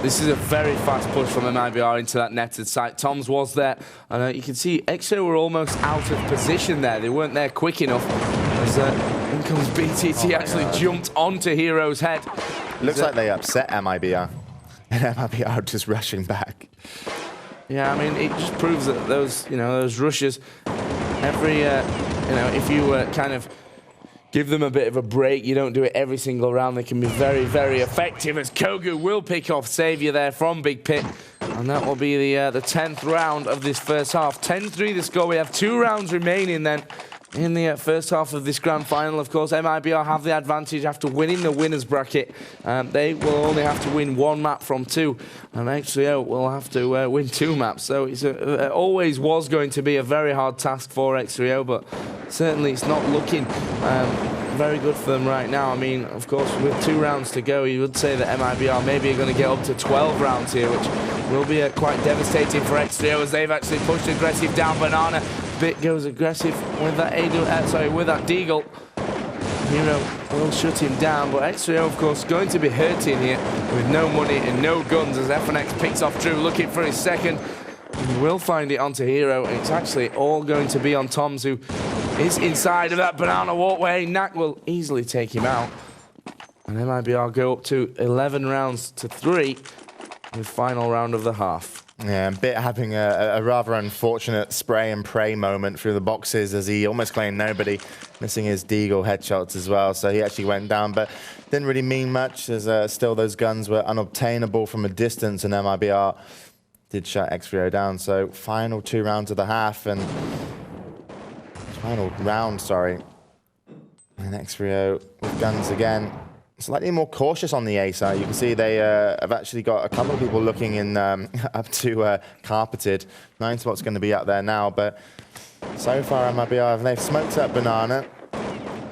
This is a very fast push from mibr into that netted site. Tom's was there, and you can see x3o were almost out of position there. They weren't there quick enough. As in comes BTT, actually jumped onto Hero's head. Looks like they upset mibr, and mibr just rushing back. Yeah, I mean, it just proves that those rushes, if you kind of give them a bit of a break, you don't do it every single round, they can be very, very effective, as Kogu will pick off Xavier there from Big Pit. And that will be the 10th round of this first half. 10-3 the score. We have 2 rounds remaining then in the first half of this grand final. Of course, mibr have the advantage after winning the winners bracket. They will only have to win 1 map from 2, and x3o will have to win 2 maps. So it always was going to be a very hard task for x3o, but certainly it's not looking very good for them right now. I mean, of course, with 2 rounds to go, you would say that mibr maybe are going to get up to 12 rounds here, which will be quite devastating for x3o, as they've actually pushed aggressive down banana. Bit goes aggressive with that with that deagle. Hero will shut him down, but x3o, of course, going to be hurting here with no money and no guns, as FNX picks off Drew, looking for his second. He will find it onto Hero, and it's actually all going to be on Toms, who is inside of that banana walkway. Knack will easily take him out, and mibr go up to 11 rounds to 3 in the final round of the half. Yeah, Bit having a rather unfortunate spray and pray moment through the boxes, as he almost claimed nobody, missing his deagle headshots as well. So he actually went down, but didn't really mean much, as still those guns were unobtainable from a distance, and mibr did shut x3o down. So final 2 rounds of the half, and final round, sorry. And x3o with guns again. Slightly more cautious on the A side. You can see they have actually got a couple of people looking in up to carpeted. 9 spot's going to be up there now, but so far mibr, they've smoked up banana.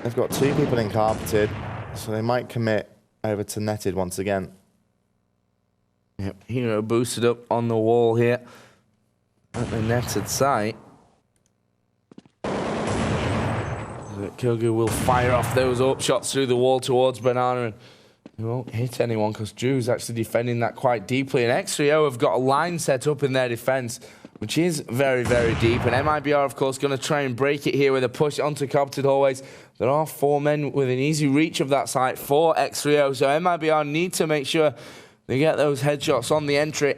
They've got 2 people in carpeted, so they might commit over to netted once again. Yep, Hero boosted up on the wall here at the netted site. Kogu will fire off those up shots through the wall towards banana, and he won't hit anyone because Drew's actually defending that quite deeply. And x3o have got a line set up in their defense, which is very, very deep. And mibr, of course, going to try and break it here with a push onto carpeted hallways. There are 4 men within easy reach of that site for x3o, so mibr need to make sure they get those headshots on the entry.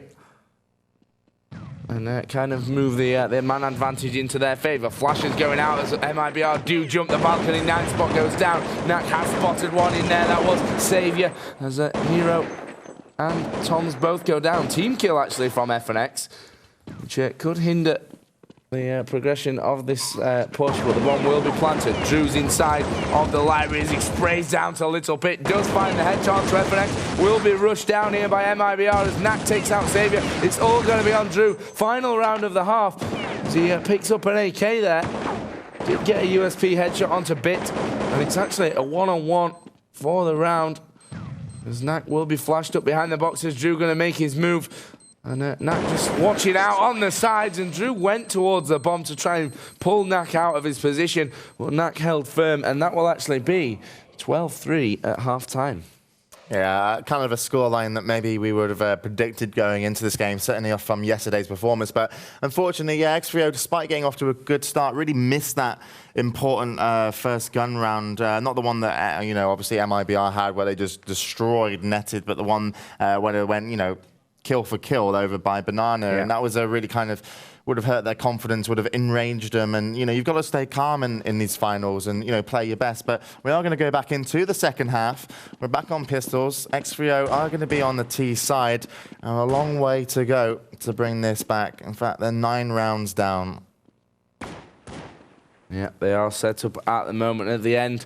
And kind of move the man advantage into their favour. Flashes going out as mibr do jump the balcony. 9 spot goes down. Knack has spotted one in there. That was Saviour as Hero and Tom's both go down. Team kill actually from FNX, which could hinder the progression of this push, but the bomb will be planted. Drew's inside of the library as he sprays down to Little Pit. Does find the headshot to FNX. Will be rushed down here by mibr as Knack takes out Saviour. It's all going to be on Drew. Final round of the half as he picks up an AK there. Did get a USP headshot onto Bit, and it's actually a one-on-one for the round as Knack will be flashed up behind the boxes. Drew going to make his move. And Knack just watching out on the sides, and Drew went towards the bomb to try and pull Knack out of his position. Well, Knack held firm, and that will actually be 12-3 at half-time. Yeah, kind of a scoreline that maybe we would have predicted going into this game, certainly off from yesterday's performance. But unfortunately, yeah, x3o, despite getting off to a good start, really missed that important first gun round. Not the one that, you know, obviously mibr had where they just destroyed Netted, but the one where it went, you know, kill for kill over by Banana, yeah. And that was a really kind of would have hurt their confidence, would have enraged them, and you know you've got to stay calm in these finals and you know play your best. But we are going to go back into the second half. We're back on pistols. x3o are going to be on the T side, and a long way to go to bring this back. In fact, they're 9 rounds down. Yeah, they are set up at the moment at the end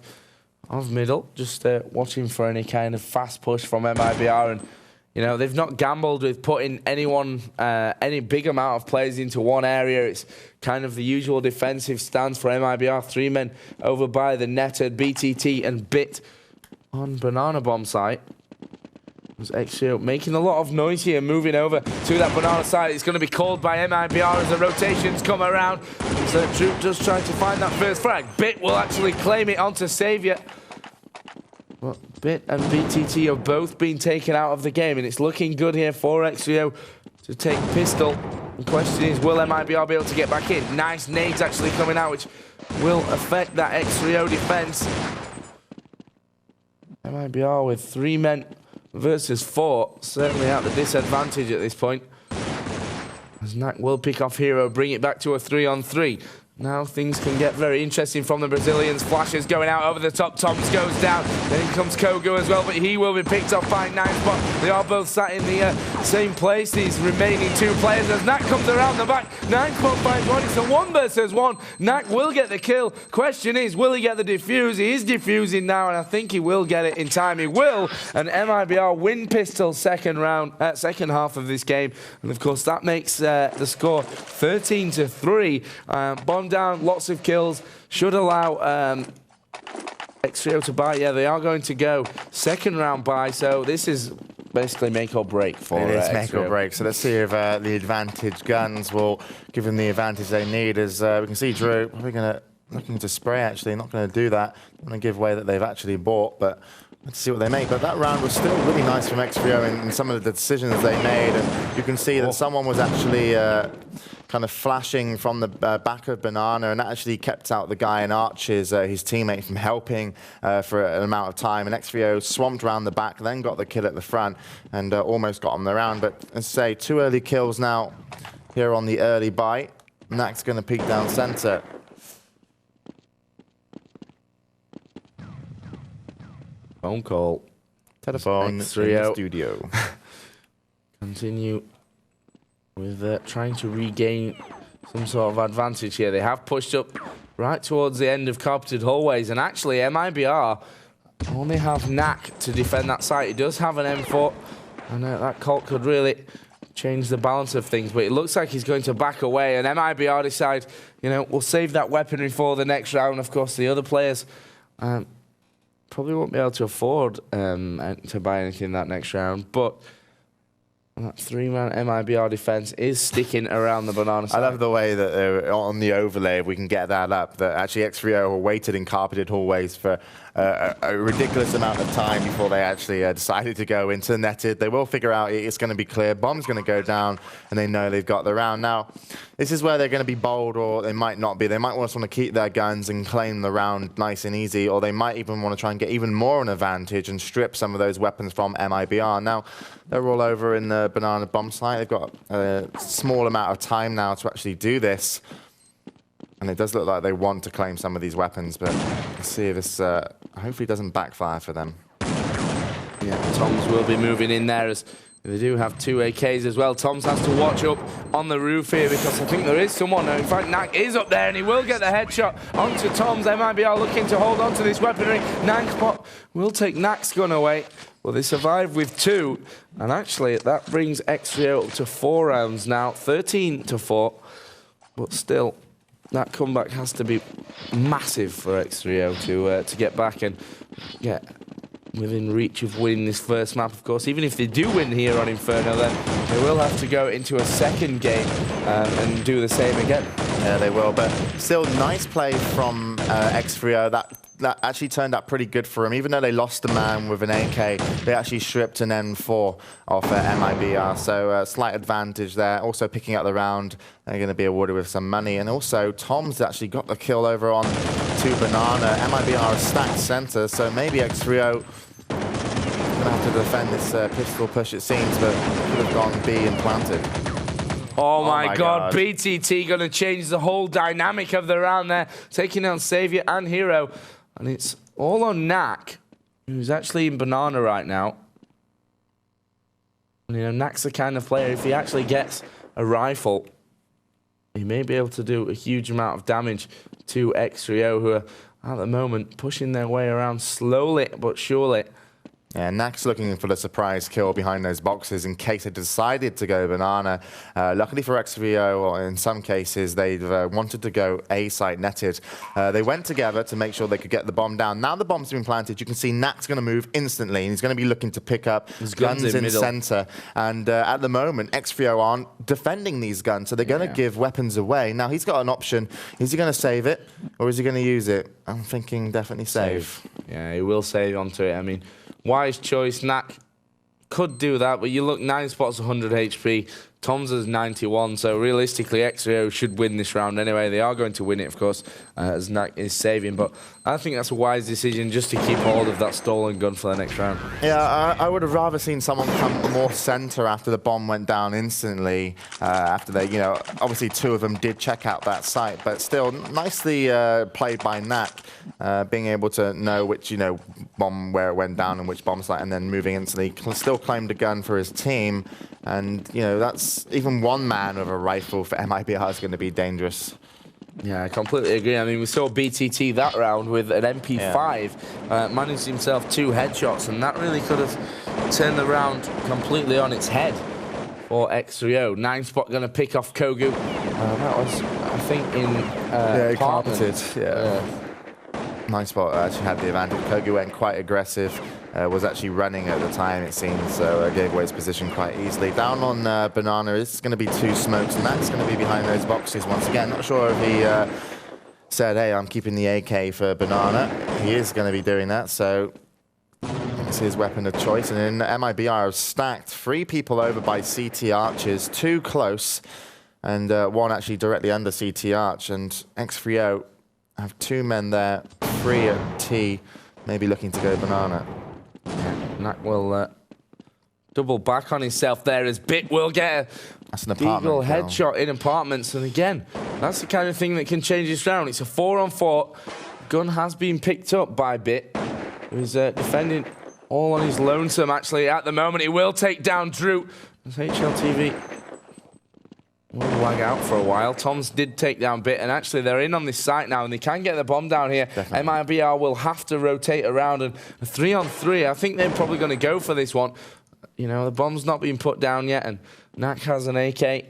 of middle, just watching for any kind of fast push from mibr. And you know, they've not gambled with putting anyone, any big amount of players into one area. It's kind of the usual defensive stance for mibr. 3 men over by the Netted, BTT and Bit on Banana Bomb site. There's x3o making a lot of noise here, moving over to that Banana side. It's going to be called by mibr as the rotations come around. So Drew just trying to find that first frag. Bit will actually claim it onto Saviour. Well, Bit and BTT have both been taken out of the game, and it's looking good here for x3o to take pistol. The question is, will mibr be able to get back in? Nice nades actually coming out, which will affect that x3o defense. mibr with 3 men versus 4, certainly at the disadvantage at this point. As Knack will pick off Hero, bring it back to a 3-on-3. Now things can get very interesting from the Brazilians. Flashes going out over the top. Toms goes down. Then comes Kogo as well, but he will be picked off by 9 spot. They are both sat in the same place, these remaining 2 players. As Knack comes around the back, 9 spot finds one. It's a 1 versus 1. Knack will get the kill. Question is, will he get the defuse? He is defusing now, and I think he will get it in time. He will, and mibr win pistol second half of this game. And of course, that makes the score 13-3. Bomb down, lots of kills, should allow x3o to buy. Yeah, they are going to go second round buy, so this is basically make or break for it is x3o. Make or break. So let's see if the advantage guns will give them the advantage they need. As we can see, Drew probably looking to spray. Actually, not going to do that. I'm going to give away that they've actually bought, but let's see what they make. But that round was still really nice from x3o in some of the decisions they made, and you can see that someone was actually kind of flashing from the back of Banana, and that actually kept out the guy in Arches, his teammate, from helping for an amount of time. And x3o swamped around the back, then got the kill at the front, and almost got him the round. But as I say, 2 early kills now here on the early bite. Knack's going to peek down center. Phone call. Telephone in the studio. Continue with trying to regain some sort of advantage here. They have pushed up right towards the end of carpeted hallways, and actually mibr only have Knack to defend that site. He does have an M4, and that Colt could really change the balance of things, but it looks like he's going to back away, and mibr decide, you know, we'll save that weaponry for the next round. Of course, the other players probably won't be able to afford to buy anything that next round, but that 3-man mibr defense is sticking around the Banana side. I love the way that on the overlay, if we can get that up, that actually x3o were waited in carpeted hallways for a ridiculous amount of time before they actually decided to go into Netted. They will figure out it's going to be clear, bomb's going to go down, and they know they've got the round. Now, this is where they're going to be bold, or they might not be. They might want to keep their guns and claim the round nice and easy, or they might even want to try and get even more an advantage and strip some of those weapons from mibr. Now, they're all over in the Banana bomb site. They've got a small amount of time now to actually do this. And it does look like they want to claim some of these weapons, but let's see if this hopefully doesn't backfire for them. Yeah, Toms will be moving in there as they do have 2 AKs as well. Toms has to watch up on the roof here because I think there is someone. In fact, Knack is up there and he will get the headshot onto Toms. They might be all looking to hold on to this weaponry. Nankpot will take Knack's gun away. Well, they survived with 2. And actually, that brings x3o up to 4 rounds now. 13-4. But still, that comeback has to be massive for x3o to get back and get within reach of winning this first map, of course. Even if they do win here on Inferno, then they will have to go into a second game and do the same again. Yeah, they will, but still nice play from x3o. That actually turned out pretty good for him. Even though they lost a man with an AK, they actually stripped an M4 off mibr, so slight advantage there. Also picking up the round, they're going to be awarded with some money. And also, Tom's actually got the kill over on to Banana. mibr is stacked center, so maybe x3o going to have to defend this pistol push, it seems, but could have gone B and planted. Oh my God, BTT going to change the whole dynamic of the round there, taking out Savior and Hero. And it's all on Knack, who's actually in Banana right now. And, you know, Knack's the kind of player, if he actually gets a rifle, he may be able to do a huge amount of damage to x3o, who are, at the moment, pushing their way around slowly but surely. Yeah, Knack's looking for the surprise kill behind those boxes in case they decided to go Banana. Luckily for x3o, or in some cases, they've wanted to go A site netted. They went together to make sure they could get the bomb down. Now the bomb's been planted, you can see Knack's going to move instantly, and he's going to be looking to pick up his guns in center. And at the moment, x3o aren't defending these guns, so they're going to give weapons away. Now he's got an option. Is he going to save it, or is he going to use it? I'm thinking definitely save. Yeah, he will save onto it. I mean, wise choice. Knack could do that, but you look, 9 spots, 100 HP. Tom's is 91, so realistically, x3o should win this round anyway. They are going to win it, of course, as Knack is saving, but I think that's a wise decision just to keep hold of that stolen gun for the next round. Yeah, I would have rather seen someone come more center after the bomb went down instantly. After they, you know, obviously 2 of them did check out that site, but still nicely played by Knack, being able to know which, you know, bomb where it went down and which bomb site, and then moving instantly. Still claimed a gun for his team, and you know that's even one man with a rifle for mibr is going to be dangerous. Yeah, I completely agree. I mean, we saw BTT that round with an MP5, managed himself 2 headshots, and that really could have turned the round completely on its head for x3o. 9 spot going to pick off Kogu. That was, I think, in carpeted. Yeah. 9 spot actually had the advantage. Kogu went quite aggressive. Was actually running at the time, it seems, so gave away his position quite easily. Down on Banana, it's going to be 2 smokes, and that's going to be behind those boxes once again. Not sure if he said, hey, I'm keeping the AK for Banana. He is going to be doing that, so it's his weapon of choice. And then mibr have stacked 3 people over by CT archers, 2 close, and 1 actually directly under CT arch. And x3o have 2 men there, 3 at T, maybe looking to go Banana. Yeah, Knack will double back on himself there as Bit will get that's an apartment Deagle headshot in apartments. And again, that's the kind of thing that can change this round. It's a 4-on-4. Gun has been picked up by Bit, who's defending all on his lonesome, actually. At the moment, he will take down Drew. As HLTV will wag out for a while. Toms did take down Bit, and actually they're in on this site now, and they can get the bomb down here. Definitely. mibr will have to rotate around, and a 3-on-3, I think they're probably going to go for this one. You know, the bomb's not been put down yet, and Knack has an AK.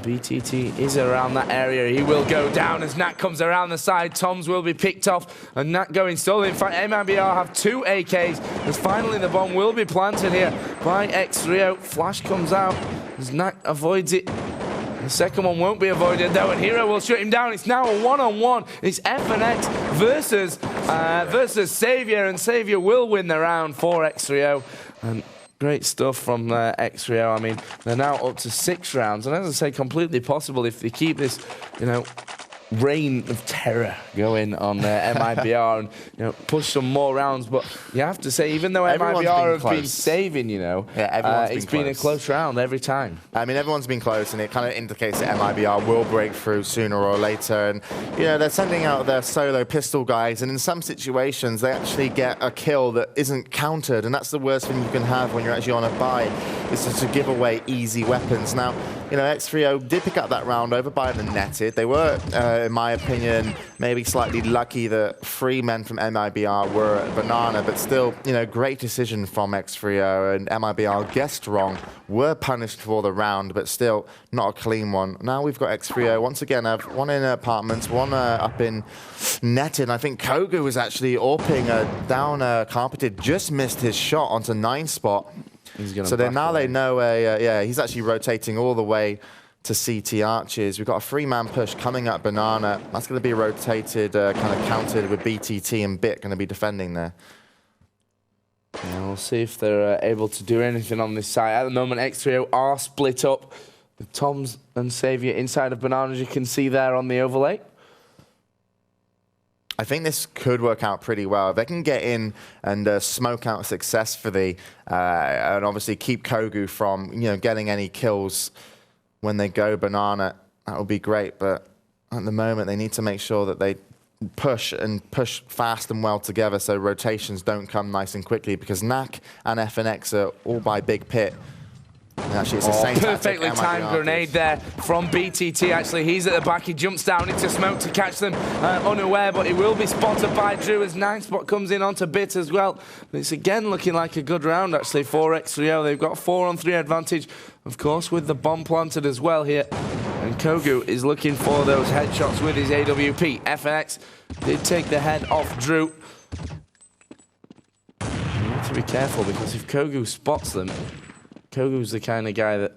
BTT is around that area. He will go down as Knack comes around the side. Toms will be picked off, and Knack going stolen. In fact, mibr have 2 AKs, as finally the bomb will be planted here by x3o. Flash comes out as Knack avoids it. The second one won't be avoided though, and Hero will shut him down. It's now a 1-on-1. It's FNX versus Savior, and Savior will win the round for x3o. And great stuff from x3o. I mean, they're now up to 6 rounds, and as I say, completely possible if they keep this, you know, reign of terror going on mibr and push some more rounds. But you have to say, even though mibr have been saving, it's been a close round every time. I mean, everyone's been close, and it kind of indicates that mibr will break through sooner or later. And they're sending out their solo pistol guys, and in some situations they actually get a kill that isn't countered, and that's the worst thing you can have when you're actually on a buy, is just to give away easy weapons. Now, x3o did pick up that round over by the netted. They were, in my opinion, maybe slightly lucky that 3 men from mibr were at banana, but still, great decision from x3o, and mibr guessed wrong, were punished for the round, but still not a clean one. Now we've got x3o once again, have one in apartments, one up in netted. I think Kogu was actually AWPing down carpeted, just missed his shot onto 9 spot. So now they know, he's actually rotating all the way to CT arches. We've got a 3-man push coming up banana. That's going to be rotated, kind of countered with BTT and Bit going to be defending there. Yeah, we'll see if they're able to do anything on this side. At the moment, x3o are split up with Toms and Xavier inside of banana, as you can see there on the overlay. I think this could work out pretty well. If they can get in and smoke out successfully, and obviously keep Kogu from getting any kills when they go banana, that would be great. But at the moment, they need to make sure that they push fast and well together, so rotations don't come nice and quickly, because NAC and FNX are all by Big Pit. And actually, it's the same perfectly timed grenade there from BTT. Actually, he's at the back. He jumps down into smoke to catch them unaware, but he will be spotted by Drew as 9 spot comes in onto Bit as well. And it's again looking like a good round actually for x3o. They've got 4-on-3 advantage, of course, with the bomb planted as well here. And Kogu is looking for those headshots with his AWP. FNX did take the head off Drew. You need to be careful, because if Kogu spots them, Kogu's the kind of guy that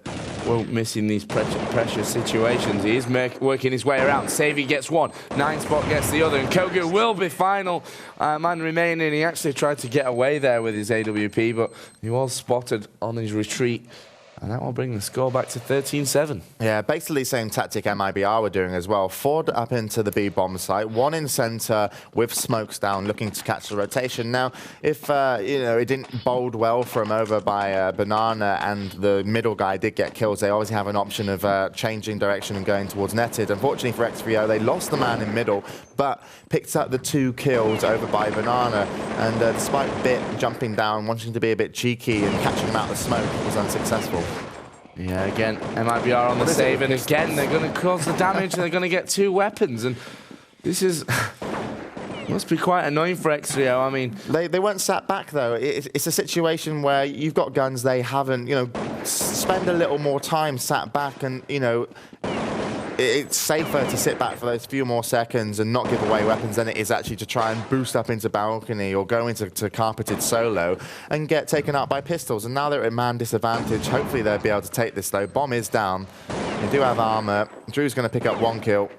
won't miss in these pressure situations. He is working his way around. Xavier gets one, 9 spot gets the other, and Kogu will be final man remaining. He actually tried to get away there with his AWP, but he was spotted on his retreat. And that will bring the score back to 13-7. Yeah, basically the same tactic mibr were doing as well. 4 up into the B bomb site, 1 in center with smokes down, looking to catch the rotation. Now, if it didn't bode well for him over by banana, and the middle guy did get kills, they obviously have an option of changing direction and going towards netted. Unfortunately for x3o, they lost the man in middle, but picked up the 2 kills over by banana. And despite Bit jumping down, wanting to be a bit cheeky and catching him out of the smoke, was unsuccessful. Yeah, again, mibr on the save, and again, they're going to cause the damage, and they're going to get 2 weapons, and this is... must be quite annoying for x3o. I mean... They weren't sat back, though. It's a situation where you've got guns, they haven't, spend a little more time sat back, and, it's safer to sit back for those few more seconds and not give away weapons than it is actually to try and boost up into balcony or go into carpeted solo and get taken out by pistols. And now they're at man disadvantage. Hopefully they'll be able to take this, though. Bomb is down. They do have armor. Drew's going to pick up 1 kill.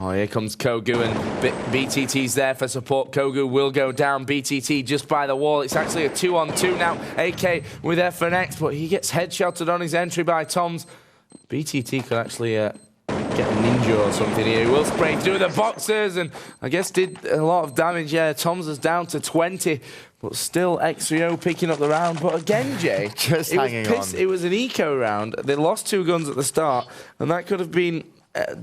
Oh, here comes Kogu, and BTT's there for support. Kogu will go down. BTT just by the wall. It's actually a 2-on-2 now. AK with FNX, but he gets headshotted on his entry by Toms. BTT could actually get a ninja or something here. He will spray through the boxes, and I guess did a lot of damage. Yeah, Toms is down to 20, but still x3o picking up the round. But again, Jay, just hanging on. It was an eco round. They lost 2 guns at the start, and that could have been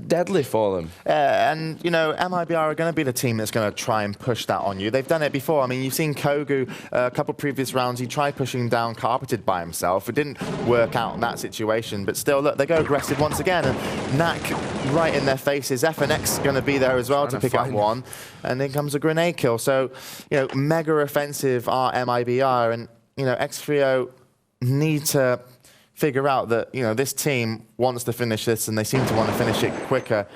deadly for them. And, mibr are going to be the team that's going to try and push that on you. They've done it before. I mean, you've seen Kogu a couple previous rounds. He tried pushing down carpeted by himself. It didn't work out in that situation. But still, look, they go aggressive once again. And NAC right in their faces. FNX going to be there as well to pick up 1. And then comes a grenade kill. So, mega offensive are mibr. And, x3o need to figure out that, this team wants to finish this, and they seem to want to finish it quicker,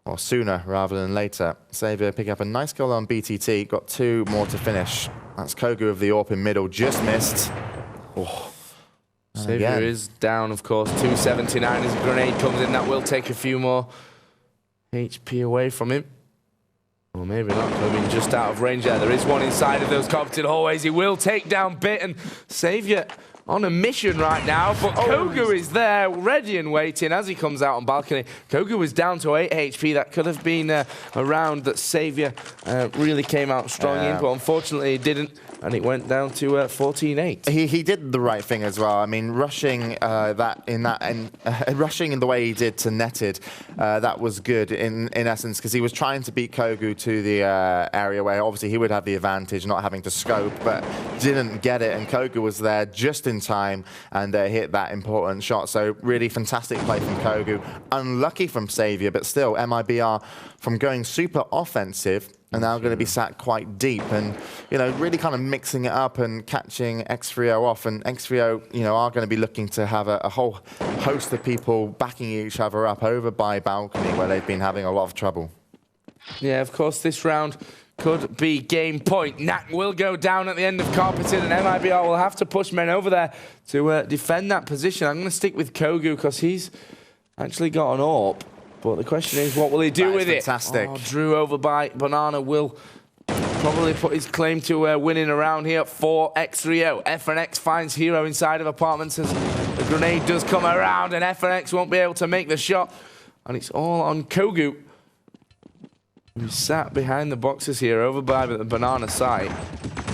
or sooner rather than later. Xavier pick up a nice goal on BTT, got 2 more to finish. That's Kogu of the AWP in middle, just missed. Oh. Xavier is down, of course, 279 as a grenade comes in. That will take a few more HP away from him. Or maybe not, could have been just out of range there. There is one inside of those carpeted hallways. He will take down Bit, and Xavier on a mission right now, but Kogu is there, ready and waiting as he comes out on balcony. Kogu was down to 8 HP. That could have been a round that Xavier really came out strong in, but unfortunately he didn't, and it went down to 14-8. He did the right thing as well. I mean, rushing rushing in the way he did to netted, that was good in essence, because he was trying to beat Kogu to the area where obviously he would have the advantage, not having to scope, but didn't get it, and Kogu was there just in time and hit that important shot. So really fantastic play from Kogu. Unlucky from Xavier, but still MIBR from going super offensive and now going to be sat quite deep, and really kind of mixing it up and catching x3o off. And x3o are going to be looking to have a whole host of people backing each other up over by balcony, where they've been having a lot of trouble. Yeah, of course, this round could be game point. Knack will go down at the end of Carpeted, and mibr will have to push men over there to defend that position. I'm going to stick with Kogu because he's actually got an AWP. But the question is, what will he do with it? Fantastic. Drew over by Banana will probably put his claim to winning around here for x3o. FNX finds Hero inside of apartments as the grenade does come around, and FNX won't be able to make the shot. And it's all on Kogu, who sat behind the boxes here over by the Banana site.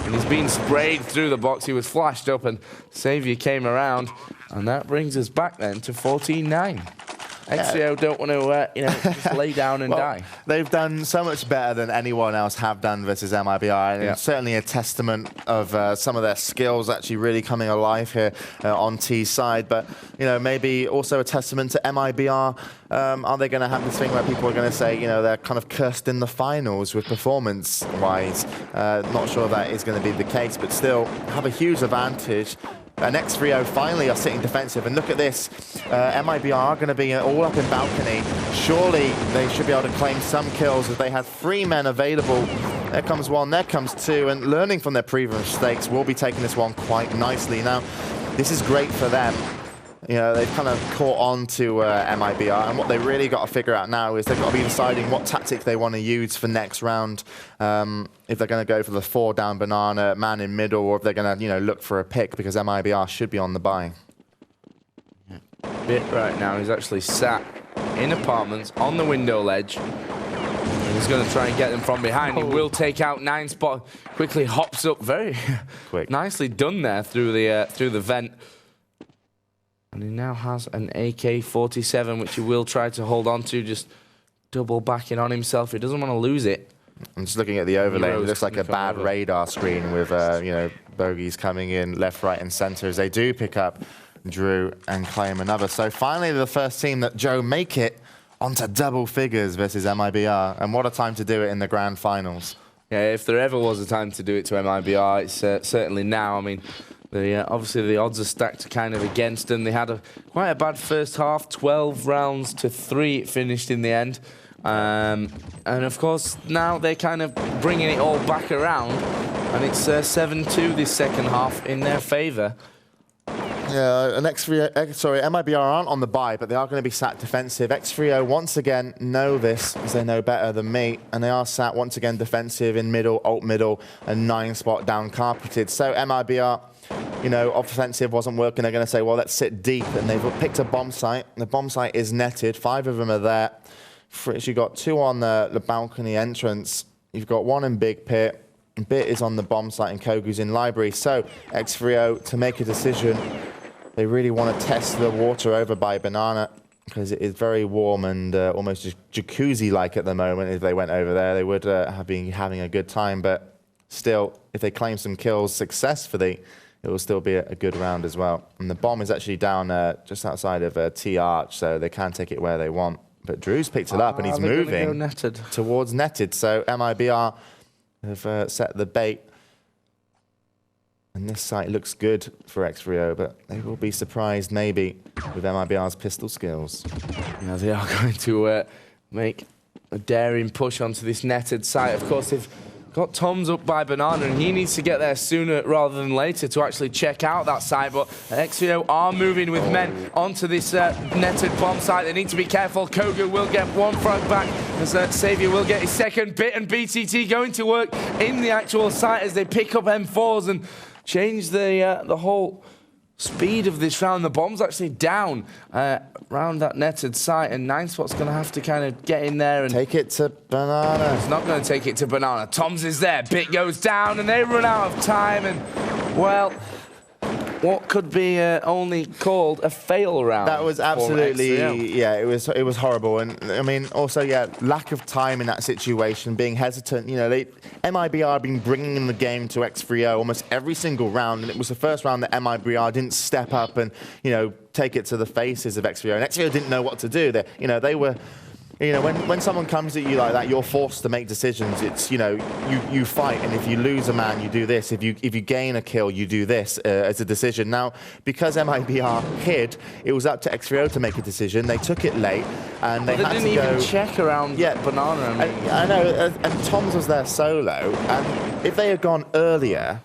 And he's been sprayed through the box. He was flashed up, and Xavier came around. And that brings us back then to 14-9. x3o don't want to, just lay down and die. They've done so much better than anyone else have done versus mibr, and it's certainly a testament of some of their skills actually really coming alive here on T's side. But maybe also a testament to mibr. Are they going to have this thing where people are going to say, they're kind of cursed in the finals with performance-wise? Not sure that is going to be the case, but still have a huge advantage. And x3o finally are sitting defensive, and look at this. mibr are going to be all up in balcony. Surely they should be able to claim some kills, as they had 3 men available. There comes 1, there comes 2, and learning from their previous mistakes, will be taking this one quite nicely. Now, this is great for them. They've kind of caught on to mibr, and what they really got to figure out now is they've got to be deciding what tactic they want to use for next round. If they're going to go for the 4-down Banana, man in middle, or if they're going to look for a pick, because mibr should be on the buy. Bit right now, he's actually sat in apartments on the window ledge. And he's going to try and get them from behind. He will take out 9 spot. Quickly hops up, very quick, nicely done there through the vent. And he now has an AK-47, which he will try to hold on to, just double backing on himself. He doesn't want to lose it. I'm just looking at the overlay. It looks like a bad radar screen with, bogeys coming in left, right, and center, as they do pick up Drew and claim another. So finally, the first team that Joe make it onto double figures versus mibr. And what a time to do it in the grand finals. Yeah, if there ever was a time to do it to mibr, it's certainly now. I mean, obviously the odds are stacked kind of against them. They had quite a bad first half, 12 rounds to 3 it finished in the end. And of course now they're kind of bringing it all back around, and it's 7-2 this second half in their favour. Yeah, and mibr aren't on the buy, but they are going to be sat defensive. x3o once again know this, as they know better than me, and they are sat once again defensive in middle, alt middle, and 9 spot down Carpeted. So mibr, offensive wasn't working. They're going to say, well, let's sit deep, and they've picked a bomb site. The bomb site is netted. 5 of them are there. You've got 2 on the balcony entrance. You've got 1 in Big Pit. Bit is on the bomb site, and Kogu's in library. So x3o to make a decision. They really want to test the water over by Banana, because it is very warm and almost just jacuzzi-like at the moment. If they went over there, they would have been having a good time. But still, if they claim some kills successfully, it will still be a good round as well. And the bomb is actually down just outside of T-Arch, so they can take it where they want. But Drew's picked it up, and he's moving towards netted. So mibr have set the bait. And this site looks good for x3o, but they will be surprised maybe with mibr's pistol skills. Now they are going to make a daring push onto this netted site. Of course, they've got Tom's up by Banana, and he needs to get there sooner rather than later to actually check out that site. But x3o are moving with men onto this netted bomb site. They need to be careful. Kogu will get 1 frag back, as Xavier will get his second. Bit and BTT going to work in the actual site as they pick up M4s and change the whole speed of this round. The bomb's actually down around that netted site, and 9spot's going to have to kind of get in there and take it to Banana. He's not going to take it to Banana. Toms is there. Bit goes down, and they run out of time. And, well, what could be only called a fail round. That was absolutely, yeah, it was horrible. And I mean, also, yeah, lack of time in that situation, being hesitant. You know, MIBR have been bringing in the game to x3o almost every single round, and it was the first round that MIBR didn't step up and, you know, take it to the faces of x3o. And x3o didn't know what to do. They were. You know, when someone comes at you like that, you're forced to make decisions. It's, you know, you fight, and if you lose a man, you do this. If you gain a kill, you do this as a decision. Now, because MIBR hid, it was up to x3o to make a decision. They took it late, and they had to go. They didn't even check around Banana. I know, and Toms was there solo, and if they had gone earlier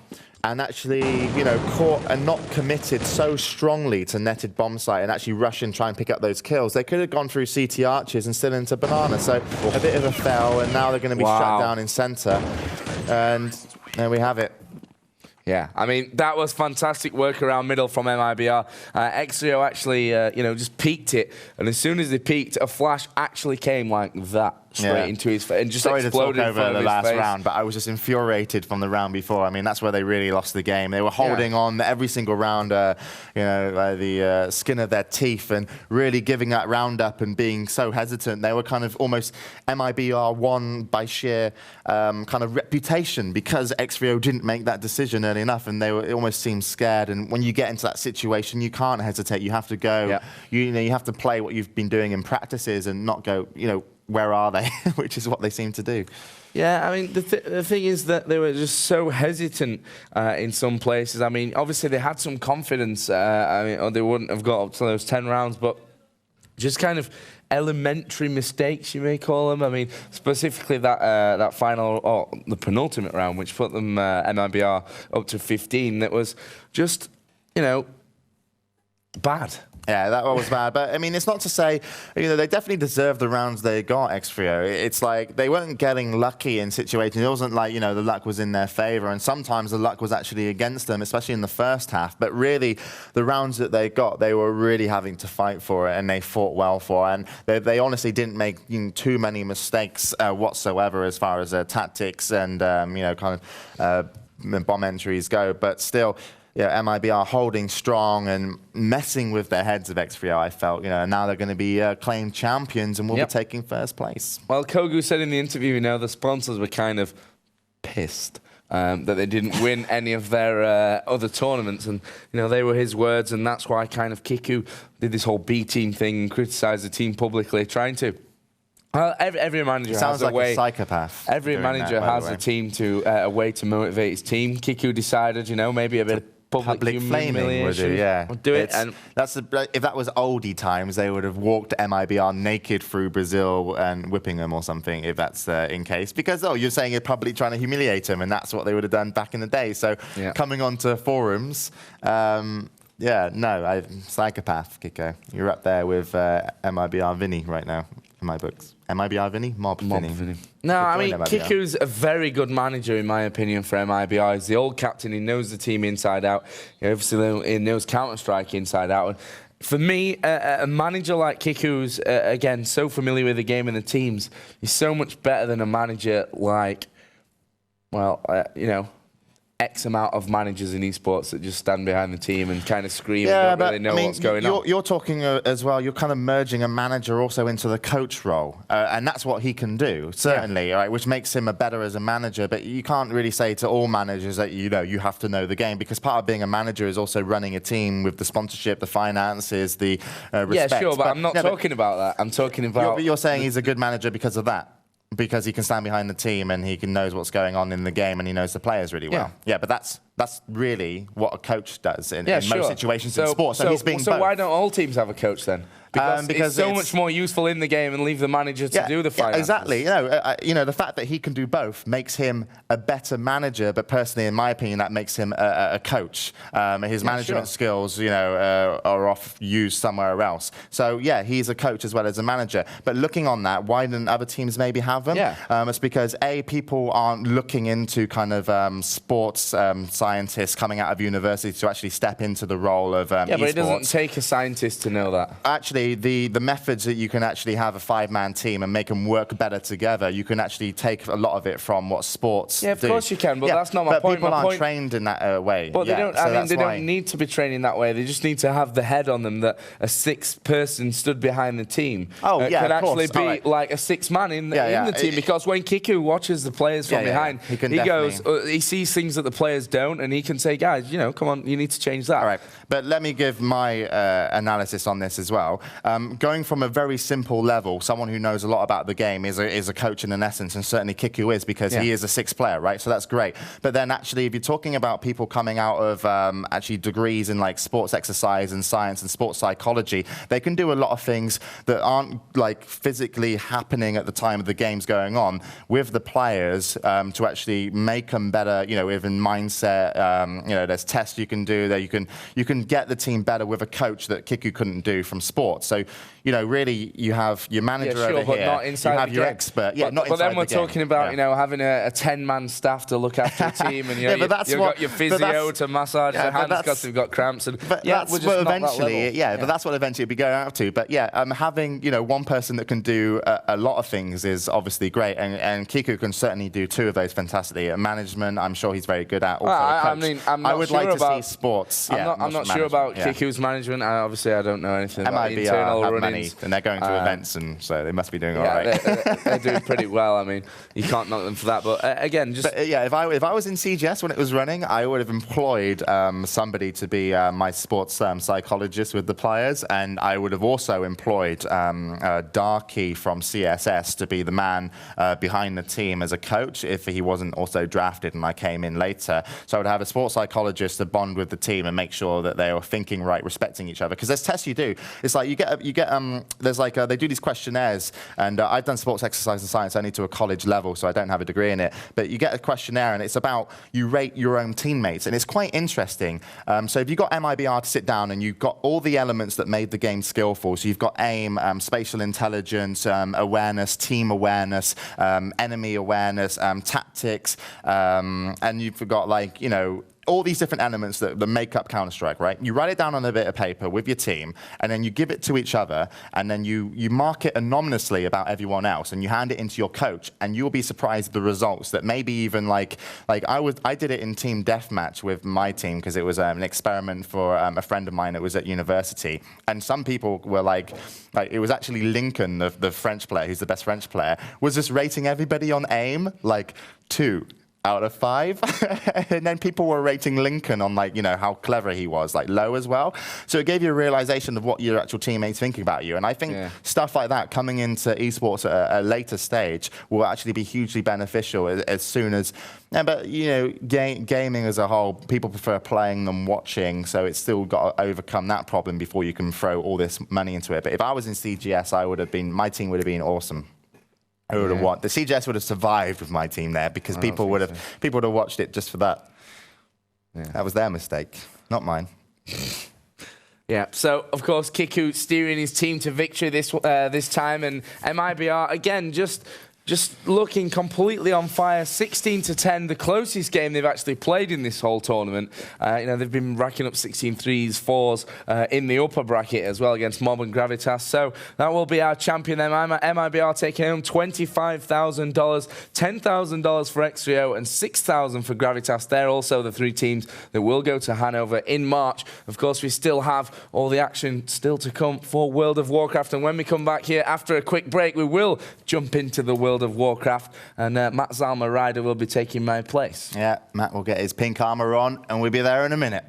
and actually, you know, caught and not committed so strongly to netted bomb site and actually rush and try and pick up those kills, they could have gone through CT arches and still into Banana. So a bit of a fail, and now they're going to be shut down in center. And there we have it. Yeah, I mean, that was fantastic work around middle from MIBR. x3o actually, you know, just peeked it, and as soon as they peeked, a flash actually came like that straight into his face and just exploded in front of his last face. round, but I was just infuriated from the round before. I mean, that's where they really lost the game. They were holding on every single round, you know, the skin of their teeth, and really giving that round up and being so hesitant. They were kind of almost MIBR won by sheer kind of reputation because x3o didn't make that decision early enough, and it almost seemed scared. And when you get into that situation, you can't hesitate. You have to go. You know, you have to play what you've been doing in practices and not go, you know, where are they? Which is what they seem to do. Yeah, I mean, the thing is that they were just so hesitant in some places. I mean, obviously they had some confidence, I mean, or they wouldn't have got up to those 10 rounds, but just kind of elementary mistakes, you may call them. I mean, specifically that final, or the penultimate round, which put them, MIBR, up to 15, that was just, you know, bad. Yeah, that one was bad. But, I mean, it's not to say, you know, they definitely deserved the rounds they got, x3o. It's like they weren't getting lucky in situations. It wasn't like, you know, the luck was in their favor. And sometimes the luck was actually against them, especially in the first half. But really, the rounds that they got, they were really having to fight for it, and they fought well for it. And they honestly didn't make, you know, too many mistakes whatsoever as far as tactics and, you know, kind of bomb entries go. But still, yeah, MIBR holding strong and messing with their heads of x3o, I felt, you know, and now they're going to be claimed champions and will be taking first place. Well, Kogu said in the interview, you know, the sponsors were kind of pissed that they didn't win any of their other tournaments, and, you know, they were his words, and that's why kind of Kiku did this whole B team thing and criticised the team publicly, trying to. Well, every manager has a way. A psychopath. Every manager has a team a way to motivate his team. Kiku decided, you know, maybe a bit of public flaming would do, yeah. Do it. And that's if that was oldie times, they would have walked MIBR naked through Brazil and whipping them or something, if that's in case. Because, you're saying you're publicly trying to humiliate them, and that's what they would have done back in the day. So coming onto forums, psychopath, Kiko. You're up there with MIBR Vinny right now in my books. MIBR Vinny? Mob Vinny. No, I mean, Kiku's a very good manager, in my opinion, for MIBR. He's the old captain. He knows the team inside out. He knows Counter-Strike inside out. And for me, a manager like Kiku, who's, again, so familiar with the game and the teams, is so much better than a manager like, well, you know, X amount of managers in esports that just stand behind the team and kind of scream and don't really know what's going on. You're talking as well, you're kind of merging a manager also into the coach role, and that's what he can do, certainly, right, which makes him better as a manager. But you can't really say to all managers that, you know, you have to know the game, because part of being a manager is also running a team with the sponsorship, the finances, the respect. Yeah, sure, but I'm not talking about that. I'm talking about... You're saying he's a good manager because of that? Because he can stand behind the team and he knows what's going on in the game and he knows the players really well. Yeah, but that's really what a coach does in most situations in sports. So he's being both. Why don't all teams have a coach then? Because it's so much more useful in the game and leave the manager to do the finances. Exactly. You know, the fact that he can do both makes him a better manager, but personally, in my opinion, that makes him a coach. His management skills, you know, are used somewhere else. So, yeah, he's a coach as well as a manager. But looking on that, why didn't other teams maybe have them? It's because, A, people aren't looking into kind of sports scientists coming out of university to actually step into the role of yeah, esports. but it doesn't take a scientist to know that. Actually, the methods that you can actually have a 5-man team and make them work better together, you can actually take a lot of it from what sports do. Yeah, of course you can, but that's not my point. But people aren't trained in that way. But they don't. They don't need to be trained in that way. They just need to have the head on them that a 6th person stood behind the team. Oh, yeah, could of course. actually be like a 6th man in the team. Because when Kiku watches the players from behind, he goes, he sees things that the players don't, and he can say, guys, you know, come on, you need to change that. All right, but let me give my analysis on this as well. Going from a very simple level, someone who knows a lot about the game is a coach in an essence, and certainly Kiku is, because he is a 6th player, right? So that's great. But then actually, if you're talking about people coming out of actually degrees in like sports exercise and science and sports psychology, they can do a lot of things that aren't like physically happening at the time of the game's going on with the players to actually make them better, you know, even mindset. You know, there's tests you can do there. You can get the team better with a coach that Kiku couldn't do from sports. So, you know, really, you have your manager over but here. Not inside you have the your game. expert. Yeah, not but inside then we're the game. talking about you know, having a 10-man staff to look after a team, and you know, you've got your physio to massage their hands because they've got cramps. And but that's what eventually, but that's what eventually it'd be going out to. But yeah, having, you know, one person that can do a lot of things is obviously great, and Kiku can certainly do 2 of those fantastically. Management, I'm sure he's very good at. Also, I mean, I would like to see sports. I'm not sure about Kiku's management. Obviously, I don't know anything about the internal runnings. And they're going to events, and so they must be doing all right. They're doing pretty well. I mean, you can't knock them for that. But again, just if I was in CGS when it was running, I would have employed somebody to be my sports psychologist with the players, and I would have also employed Darky from CSS to be the man behind the team as a coach if he wasn't also drafted and I came in later. So I would have a sports psychologist to bond with the team and make sure that they were thinking right, respecting each other. Because there's tests you do. It's like there's like they do these questionnaires, and I've done sports exercise and science only to a college level, so I don't have a degree in it. But you get a questionnaire, and it's about you rate your own teammates, and it's quite interesting. So if you've got mibr to sit down and you've got all the elements that made the game skillful, so you've got aim, spatial intelligence, awareness, team awareness, enemy awareness, tactics, and you've got like, you know, all these different elements that make up Counter-Strike, right? You write it down on a bit of paper with your team, and then you give it to each other, and then you mark it anonymously about everyone else, and you hand it into your coach, and you'll be surprised at the results that maybe even like I did it in team deathmatch with my team because it was an experiment for a friend of mine that was at university, and some people were like it was actually Lincoln, the French player, who's the best French player, was just rating everybody on aim like 2 out of 5. And then people were rating Lincoln on, like, you know, how clever he was, like low as well. So it gave you a realization of what your actual teammates thinking about you. And I think stuff like that coming into esports at a later stage will actually be hugely beneficial as soon as, but you know, gaming as a whole, people prefer playing than watching. So it's still got to overcome that problem before you can throw all this money into it. But if I was in CGS, my team would have been awesome. Who would have won? The CGS would have survived with my team there because people would have watched it just for that. Yeah. That was their mistake, not mine. Yeah. So of course, Kiku steering his team to victory this time, and mibr again just looking completely on fire. 16-10, the closest game they've actually played in this whole tournament. You know, they've been racking up 16 threes, 4s in the upper bracket as well against Mob and Gravitas. So that will be our champion then. mibr taking home $25,000, $10,000 for x3o, and $6,000 for Gravitas. They're also the 3 teams that will go to Hanover in March. Of course, we still have all the action still to come for World of Warcraft. And when we come back here after a quick break, we will jump into the World of Warcraft, and Matt Zalma Ryder will be taking my place. Yeah, Matt will get his pink armor on, and we'll be there in a minute.